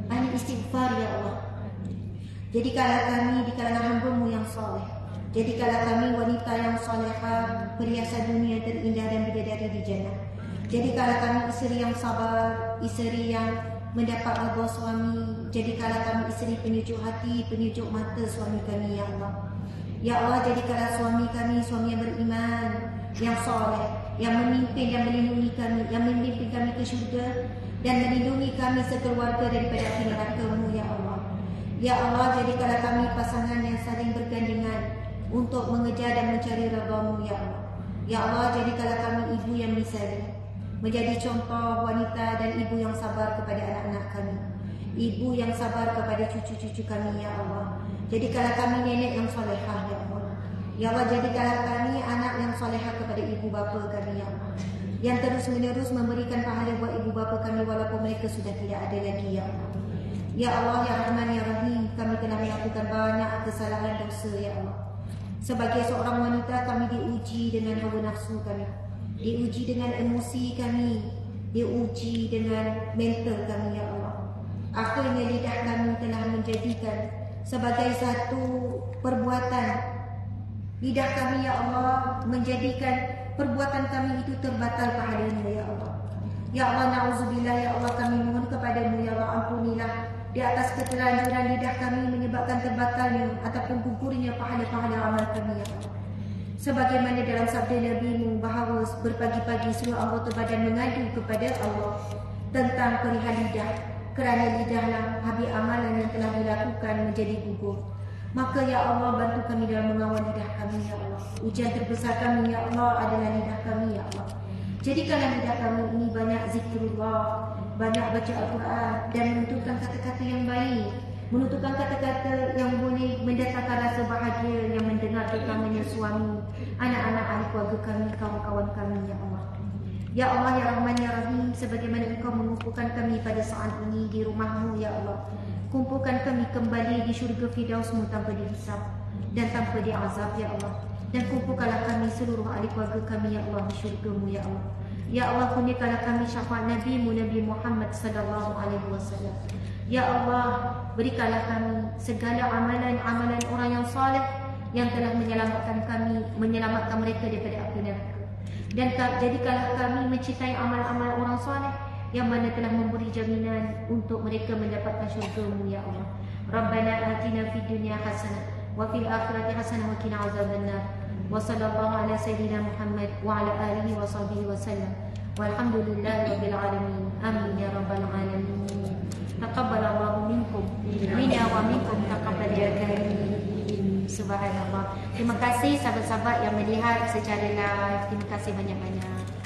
ahli istighfar, Ya Allah. Jadikanlah kami di kalangan hamba-Mu yang soleh. Jadikanlah kami wanita yang solehah, perhiasan dunia terindah dan bidadari di jannah. Jadikanlah kami isteri yang sabar, isteri yang mendapat redha suami. Jadikanlah kami isteri penyejuk hati, penyejuk mata suami kami, Ya Allah. Ya Allah, jadikanlah suami kami suami yang beriman, yang soleh, yang memimpin dan melindungi kami, yang memimpin kami ke syurga dan melindungi kami sekeluarga daripada api neraka-Mu, Ya Allah. Ya Allah, jadikanlah kami pasangan yang saling bergandengan untuk mengejar dan mencari redha-Mu, Ya Allah. Ya Allah, jadikanlah kami ibu yang misali, menjadi contoh wanita dan ibu yang sabar kepada anak-anak kami, ibu yang sabar kepada cucu-cucu kami, Ya Allah. Jadikanlah kami nenek yang solehah, Ya Allah. Ya Allah, jadikanlah kami anak yang solehah kepada ibu bapa kami, Ya Allah, yang terus-menerus memberikan pahala buat ibu bapa kami walaupun mereka sudah tidak ada lagi, Ya Allah. Ya Allah, Ya Rahman, Ya Rahim, kami telah melakukan banyak kesalahan dosa, Ya Allah. Sebagai seorang wanita, kami diuji dengan hawa nafsu kami, diuji dengan emosi kami, diuji dengan mental kami, Ya Allah. Akhirnya lidah kami telah menjadikan sebagai satu perbuatan. Lidah kami, Ya Allah, menjadikan perbuatan kami itu terbatal pahalanya, Ya Allah. Ya Allah, na'udzubillah, Ya Allah, kami mohon kepadamu, Ya Allah, ampunilah di atas keterlanjuran lidah kami menyebabkan terbatalnya ataupun gugurnya pahala-pahala amal kami, Ya Allah. Sebagaimana dalam sabda Nabi-Mu bahawa berpagi-pagi semua anggota badan mengadu kepada Allah tentang perihal lidah, kerana lidahlah habis amalan yang telah dilakukan menjadi gugur. Maka Ya Allah, bantu kami dalam mengawal lidah kami, Ya Allah. Ujian terbesar kami, Ya Allah, adalah lidah kami, Ya Allah. Jadikanlah lidah kami ini banyak zikrullah, banyak baca Al-Quran dan menuturkan kata-kata yang baik, menuturkan kata-kata yang boleh mendatangkan rasa bahagia yang mendengar terutamanya suami, anak-anak, ahli keluarga kami, kawan-kawan kami, ya Allah. Ya Allah, ya Rahman, ya Rahim, sebagaimana Engkau mengumpulkan kami pada saat ini di rumah-Mu, ya Allah, kumpulkan kami kembali di syurga Firdaus-Mu tanpa dihisab dan tanpa diazab, ya Allah. Dan kumpulkanlah kami seluruh ahli keluarga kami, ya Allah, di syurga-Mu, ya Allah. Ya Allah, kurniakanlah kami syafaat Nabi-Mu, Nabi Muhammad sallallahu alaihi wasallam. Ya Allah, berikanlah kami segala amalan-amalan orang yang saleh yang telah menyelamatkan kami, menyelamatkan mereka daripada api neraka. Dan jadikanlah kami mencintai amal-amal orang saleh yang mana telah memberi jaminan untuk mereka mendapatkan syurga-Mu, ya Allah. Rabbana atina fid dunya hasanah wa fil akhirati hasanah wa qina azabannar. Wa sallallahu ala sayyidina Muhammad wa ala alihi wa sahbihi wa sallam. Walhamdulillahi rabbil alamin. Amin ya rabbal alamin. Taqabbalallahu minkum minna wa minkum taqabbal ya karim. Subhanallah. Terima kasih sahabat-sahabat yang melihat secara live. Terima kasih banyak-banyak.